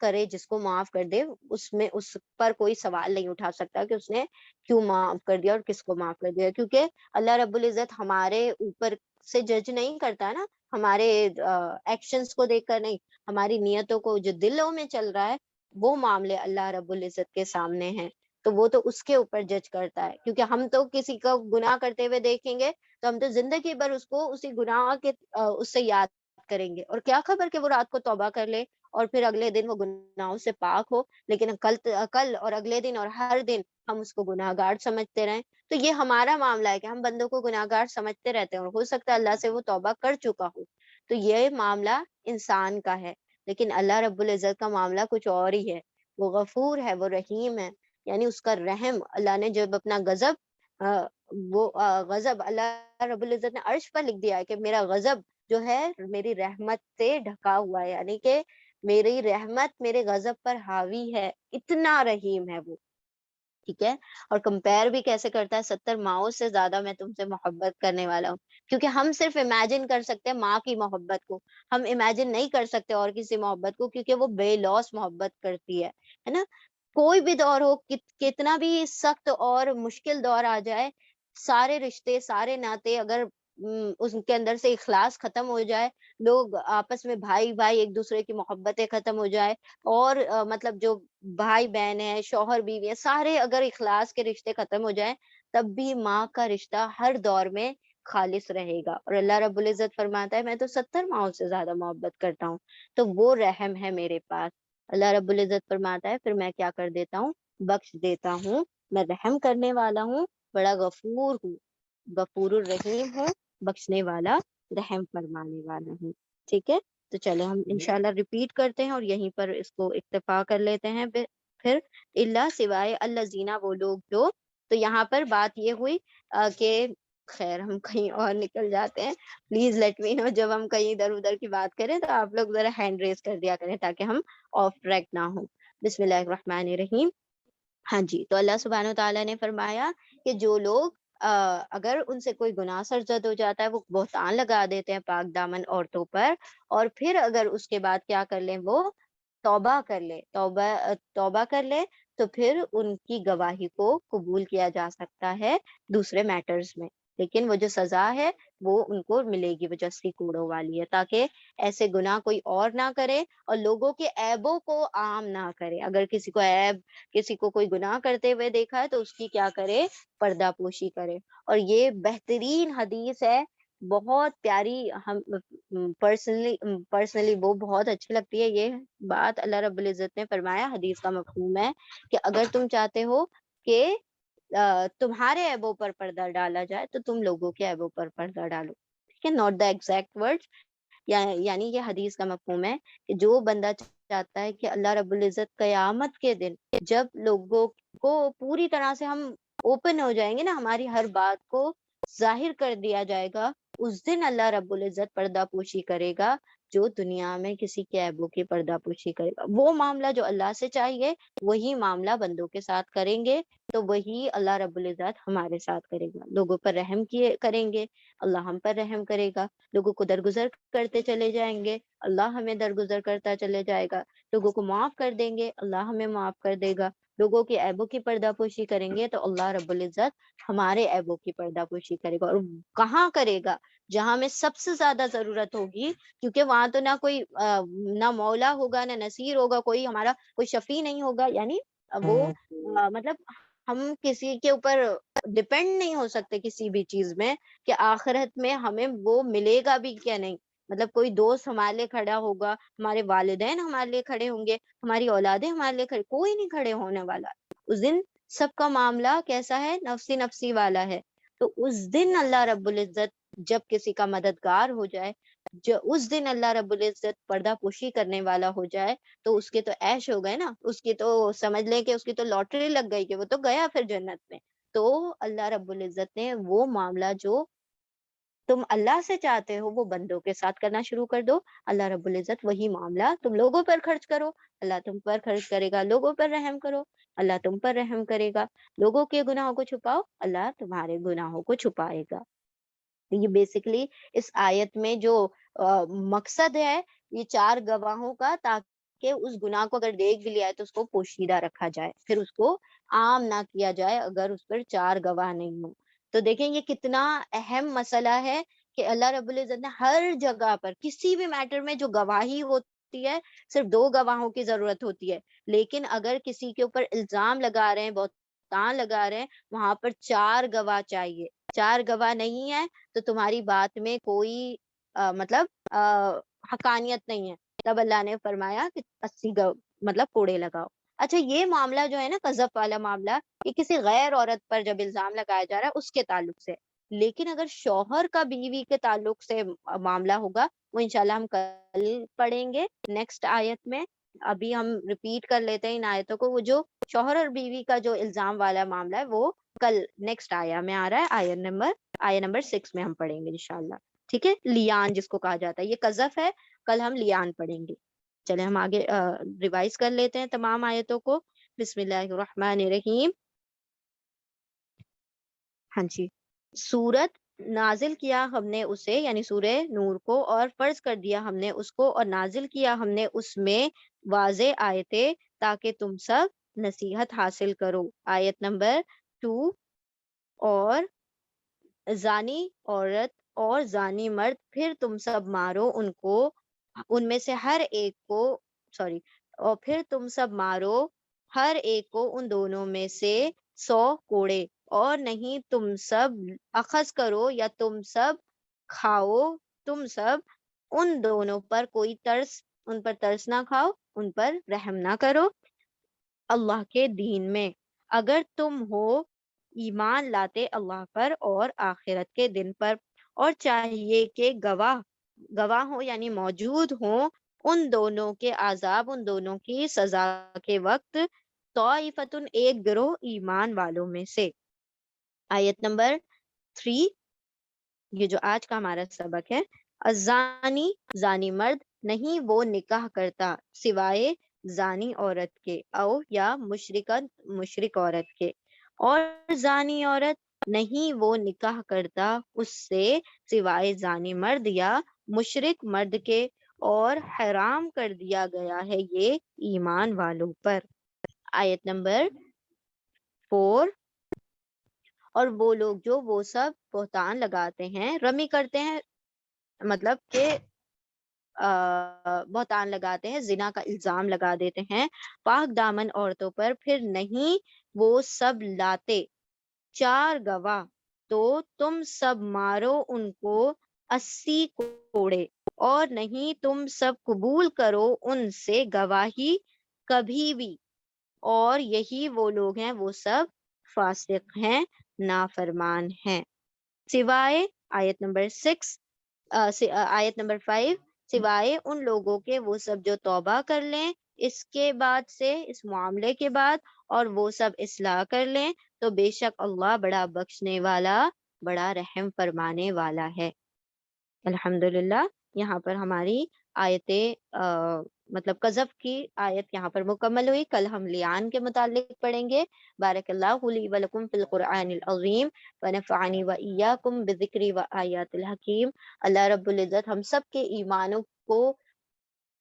کرے جس کو معاف کر دے، اس میں اس پر کوئی سوال نہیں اٹھا سکتا کہ اس نے کیوں معاف کر دیا اور کس کو معاف کر دیا. کیونکہ اللہ رب العزت ہمارے اوپر سے جج نہیں کرتا نا، ہمارے ایکشنز کو دیکھ کر نہیں، ہماری نیتوں کو، جو دلوں میں چل رہا ہے وہ معاملے اللہ رب العزت کے سامنے ہیں. تو وہ تو اس کے اوپر جج کرتا ہے. کیونکہ ہم تو کسی کو گناہ کرتے ہوئے دیکھیں گے تو ہم تو زندگی بھر اس کو اسی گناہ کے اس سے یاد کریں گے. اور کیا خبر کہ وہ رات کو توبہ کر لے اور پھر اگلے دن وہ گناہوں سے پاک ہو، لیکن کل اور اگلے دن اور ہر دن ہم اس کو گناہ گار سمجھتے رہیں. تو یہ ہمارا معاملہ ہے کہ ہم بندوں کو گناہ گار سمجھتے رہتے ہیں، اور ہو سکتا ہے اللہ سے وہ توبہ کر چکا ہو. تو یہ معاملہ انسان کا ہے. لیکن اللہ رب العزت کا معاملہ کچھ اور ہی ہے. وہ غفور ہے، وہ رحیم ہے. یعنی اس کا رحم، اللہ نے جب اپنا غضب غضب اللہ رب العزت نے عرش پر لکھ دیا ہے کہ میرا غضب جو ہے میری رحمت سے ڈھکا ہوا ہے، یعنی کہ میری رحمت میرے غضب پر حاوی ہے. اتنا رحیم ہے وہ. ٹھیک ہے. اور کمپیر بھی کیسے کرتا ہے؟ 70 ماؤں سے زیادہ میں تم سے محبت کرنے والا ہوں. کیونکہ ہم صرف امیجن کر سکتے ہیں ماں کی محبت کو، ہم امیجن نہیں کر سکتے اور کسی محبت کو، کیونکہ وہ بے لوث محبت کرتی ہے نا. کوئی بھی دور ہو، کتنا بھی سخت اور مشکل دور آ جائے، سارے رشتے، سارے ناطے اگر اس کے اندر سے اخلاص ختم ہو جائے، لوگ آپس میں بھائی بھائی ایک دوسرے کی محبتیں ختم ہو جائے، اور مطلب جو بھائی بہن ہے، شوہر بیوی ہے، سارے اگر اخلاص کے رشتے ختم ہو جائیں، تب بھی ماں کا رشتہ ہر دور میں خالص رہے گا. اور اللہ رب العزت فرماتا ہے میں تو 70 ماؤں سے زیادہ محبت کرتا ہوں. تو وہ رحم ہے میرے پاس. اللہ رب العزت فرماتا ہے پھر میں کیا کر دیتا ہوں؟ بخش دیتا ہوں. میں رحم کرنے والا ہوں، بڑا غفور ہوں، غفور الرحیم ہوں، بخشنے والا، رحم فرمانے والا ہوں. ٹھیک ہے. تو چلے ہم انشاءاللہ ریپیٹ کرتے ہیں اور یہیں پر اس کو اکتفا کر لیتے ہیں. پھر اللہ سوائے الذین، وہ لوگ جو. تو یہاں پر بات یہ ہوئی کہ خیر ہم کہیں اور نکل جاتے ہیں. پلیز لیٹ می نو جب ہم کہیں ادھر ادھر کی بات کریں تو آپ لوگ ذرا ہینڈ ریز کر دیا کریں تاکہ ہم آف ٹریک نہ ہوں. بسم اللہ الرحمن الرحیم. ہاں جی. تو اللہ سبحانہ و تعالیٰ نے فرمایا کہ جو لوگ اگر ان سے کوئی گناہ سرزد ہو جاتا ہے، وہ بہتان لگا دیتے ہیں پاک دامن عورتوں پر، اور پھر اگر اس کے بعد کیا کر لیں؟ وہ توبہ کر لے، تو پھر ان کی گواہی کو قبول کیا جا سکتا ہے دوسرے میٹرز میں. لیکن وہ جو سزا ہے وہ ان کو ملے گی، وہ جسری کوڑوں والی ہے، تاکہ ایسے گناہ کوئی اور نہ کرے اور لوگوں کے عیبوں کو عام نہ کرے. اگر کسی کو کوئی گناہ کرتے ہوئے دیکھا ہے تو اس کی کیا کرے؟ پردہ پوشی کرے. اور یہ بہترین حدیث ہے، بہت پیاری. ہم پرسنلی وہ بہت اچھی لگتی ہے یہ بات. اللہ رب العزت نے فرمایا، حدیث کا مفہوم ہے کہ اگر تم چاہتے ہو کہ تمہارے عیبوں پر پردہ ڈالا جائے تو تم لوگوں کے عیبوں پر پردہ ڈالو. ٹھیک ہے. ناٹ دا ایگزیکٹ ورڈ، یعنی یہ حدیث کا مفہوم ہے کہ جو بندہ چاہتا ہے کہ اللہ رب العزت قیامت کے دن جب لوگوں کو پوری طرح سے ہم اوپن ہو جائیں گے نا، ہماری ہر بات کو ظاہر کر دیا جائے گا، اس دن اللہ رب العزت پردہ پوشی کرے گا جو دنیا میں کسی کے عیبوں کی پردہ پوشی کرے گا. وہ معاملہ جو اللہ سے چاہیے وہی معاملہ بندوں کے ساتھ کریں گے تو وہی اللہ رب العزت ہمارے ساتھ کرے گا. لوگوں پر رحم کیے کریں گے اللہ ہم پر رحم کرے گا. لوگوں کو درگزر کرتے چلے جائیں گے اللہ ہمیں درگزر کرتا چلے جائے گا. لوگوں کو معاف کر دیں گے اللہ ہمیں معاف کر دے گا. لوگوں کے عیبوں کی پردہ پوشی کریں گے تو اللہ رب العزت ہمارے عیبوں کی پردہ پوشی کرے گا. اور کہاں کرے گا؟ جہاں میں سب سے زیادہ ضرورت ہوگی، کیونکہ وہاں تو نہ کوئی نہ مولا ہوگا نہ نصیر ہوگا، کوئی ہمارا کوئی شفیع نہیں ہوگا. یعنی وہ مطلب ہم کسی کے اوپر ڈپینڈ نہیں ہو سکتے کسی بھی چیز میں کہ آخرت میں ہمیں وہ ملے گا بھی کیا نہیں. مطلب کوئی دوست ہمارے لیے کھڑا ہوگا، ہمارے والدین ہمارے لیے کھڑے ہوں گے، ہماری اولادیں ہمارے لیے کھڑے، کوئی نہیں کھڑے ہونے والا. اس دن سب کا معاملہ کیسا ہے؟ نفسی نفسی والا ہے. تو اس دن اللہ رب العزت جب کسی کا مددگار ہو جائے، جو اس دن اللہ رب العزت پردہ پوشی کرنے والا ہو جائے تو اس کے تو عیش ہو گئے نا، اس کی تو سمجھ لیں کہ اس کی تو لاٹری لگ گئی کہ وہ تو گیا پھر جنت میں. تو اللہ رب العزت نے وہ معاملہ جو تم اللہ سے چاہتے ہو وہ بندوں کے ساتھ کرنا شروع کر دو. اللہ رب العزت وہی معاملہ تم لوگوں پر خرچ کرو، اللہ تم پر خرچ کرے گا. لوگوں پر رحم کرو، اللہ تم پر رحم کرے گا. لوگوں کے گناہوں کو چھپاؤ، اللہ تمہارے گناہوں کو چھپائے گا. یہ بیسیکلی اس آیت میں جو مقصد ہے یہ 4 گواہوں کا، تاکہ اس گناہ کو اگر دیکھ بھی لیا ہے تو اس کو پوشیدہ رکھا جائے، پھر اس کو عام نہ کیا جائے اگر اس پر 4 گواہ نہیں ہوں. تو دیکھیں یہ کتنا اہم مسئلہ ہے کہ اللہ رب العزت نے ہر جگہ پر کسی بھی میٹر میں جو گواہی ہوتی ہے صرف 2 گواہوں کی ضرورت ہوتی ہے، لیکن اگر کسی کے اوپر الزام لگا رہے ہیں، بہتان لگا رہے ہیں، وہاں پر 4 گواہ چاہیے. 4 گواہ نہیں ہے تو تمہاری بات میں کوئی مطلب حقانیت نہیں ہے. تب اللہ نے فرمایا کہ 80 مطلب کوڑے لگاؤ. اچھا یہ معاملہ جو ہے نا قذف والا معاملہ، یہ کسی غیر عورت پر جب الزام لگایا جا رہا ہے اس کے تعلق سے. لیکن اگر شوہر کا بیوی کے تعلق سے معاملہ ہوگا وہ انشاءاللہ ہم کل پڑھیں گے نیکسٹ آیت میں. ابھی ہم ریپیٹ کر لیتے ہیں ان آیتوں کو. وہ جو شوہر اور بیوی کا جو الزام والا معاملہ ہے وہ کل نیکسٹ آیا میں آ رہا ہے، آیا نمبر 6 میں ہم پڑھیں گے انشاءاللہ. ٹھیک ہے، لیان جس کو کہا جاتا ہے، یہ قذف ہے، کل ہم لیان پڑھیں گے. چلے ہم آگے ریوائز کر لیتے ہیں تمام آیتوں کو. بسم اللہ الرحمن الرحیم. ہاں جی. سورت نازل کیا ہم نے اسے یعنی سورہ نور کو، اور فرض کر دیا ہم نے اس کو، اور نازل کیا ہم نے اس میں واضح آیتیں تاکہ تم سب نصیحت حاصل کرو. آیت نمبر 2. اور زانی عورت اور زانی مرد پھر تم سب مارو ان کو، ان میں سے ہر ایک کو اور پھر تم سب مارو ہر ایک کو ان دونوں میں سے 100 کوڑے، اور نہیں تم سب اخذ کرو یا تم سب کھاؤ، تم سب ان دونوں پر کوئی ان پر ترس نہ کھاؤ، ان پر رحم نہ کرو اللہ کے دین میں، اگر تم ہو ایمان لاتے اللہ پر اور آخرت کے دن پر. اور چاہیے کہ گواہ ہو یعنی موجود ہوں ان دونوں کے عذاب، ان دونوں کی سزا کے وقت، طائفتن ایک گروہ ایمان والوں میں سے. آیت نمبر 3، یہ جو آج کا ہمارا سبق ہے. الزانی زانی مرد نہیں وہ نکاح کرتا سوائے زانی عورت کے، او یا مشرک عورت کے، اور زانی عورت نہیں وہ نکاح کرتا اس سے سوائے زانی مرد یا مشرک مرد کے، اور حرام کر دیا گیا ہے یہ ایمان والوں پر. آیت نمبر 4. اور وہ لوگ جو وہ سب بہتان لگاتے ہیں، رمی کرتے ہیں، مطلب کہ بہتان لگاتے ہیں، زنا کا الزام لگا دیتے ہیں پاک دامن عورتوں پر، پھر نہیں وہ سب لاتے 4 گواہ، تو تم سب مارو ان کو 80 کوڑے، اور نہیں تم سب قبول کرو ان سے گواہی کبھی بھی، اور یہی وہ لوگ ہیں وہ سب فاسق ہیں، نافرمان ہیں. سوائے آیت نمبر 5، سوائے ان لوگوں کے وہ سب جو توبہ کر لیں اس کے بعد سے، اس معاملے کے بعد، اور وہ سب اصلاح کر لیں تو بے شک اللہ بڑا بخشنے والا بڑا رحم فرمانے والا ہے. الحمدللہ یہاں پر ہماری آیت مطلب قذف کی آیت یہاں پر مکمل ہوئی. کل ہم لیان کے متعلق پڑھیں گے. بارک اللہ لی و لکم فی القرآن العظیم ونفعنی و ایاکم بذکری و آیات الحکیم. اللہ رب العزت ہم سب کے ایمانوں کو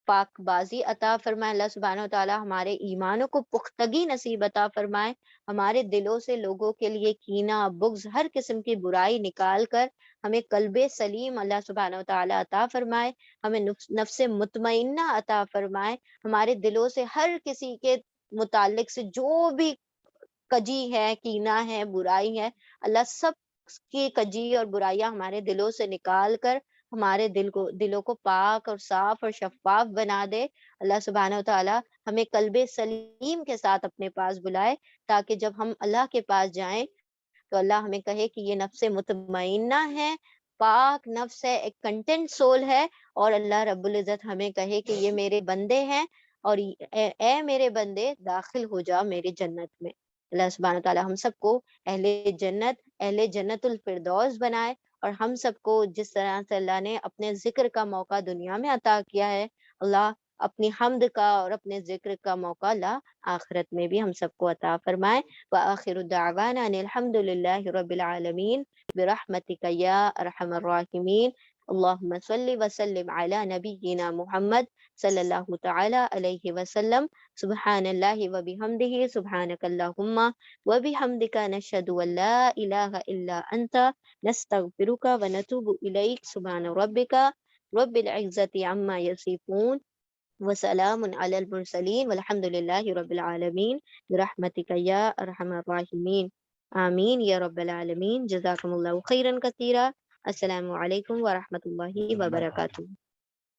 پاک بازی عطا فرمائے. اللہ سبحانہ و تعالی ہمارے ایمانوں کو پختگی نصیب عطا فرمائے. ہمارے دلوں سے لوگوں کے لیے کینہ، بغض، ہر قسم کی برائی نکال کر ہمیں قلب سلیم اللہ سبحانہ و تعالی عطا فرمائے. ہمیں نفس مطمئنہ عطا فرمائے. ہمارے دلوں سے ہر کسی کے متعلق سے جو بھی کجی ہے، کینہ ہے، برائی ہے، اللہ سب کی کجی اور برائیاں ہمارے دلوں سے نکال کر ہمارے دلوں کو پاک اور صاف اور شفاف بنا دے. اللہ سبحانہ و تعالی ہمیں قلب سلیم کے ساتھ اپنے پاس بلائے، تاکہ جب ہم اللہ کے پاس جائیں تو اللہ ہمیں کہے کہ یہ نفس مطمئنہ ہے، پاک نفس ہے، ایک کنٹینٹ سول ہے. اور اللہ رب العزت ہمیں کہے کہ یہ میرے بندے ہیں، اور اے میرے بندے داخل ہو جاؤ میری جنت میں. اللہ سبحانہ و تعالی ہم سب کو اہل جنت الفردوس بنائے، اور ہم سب کو جس طرح سے اللہ نے اپنے ذکر کا موقع دنیا میں عطا کیا ہے، اللہ اپنی حمد کا اور اپنے ذکر کا موقع اللہ آخرت میں بھی ہم سب کو عطا فرمائے. وآخر دعوانا ان الحمد للہ رب العالمین برحمتک یا ارحم الراحمین. اللہم صلی وسلم علی نبینا محمد صلی اللہ تعالی علیہ وسلم. سبحان اللہ وبحمدہ، سبحانک اللہم وبحمدک، نشہد ان لا الہ الا انت، نستغفرک ونتوب الیک. سبحان ربک رب العزت عما یصفون وسلام علی المرسلین والحمد للہ رب العالمین برحمتک یا ارحم الراحمین. آمین یا رب العالمین. جزاکم اللہ خیرا کثیرا. السلام علیکم ورحمۃ اللہ وبرکاتہ.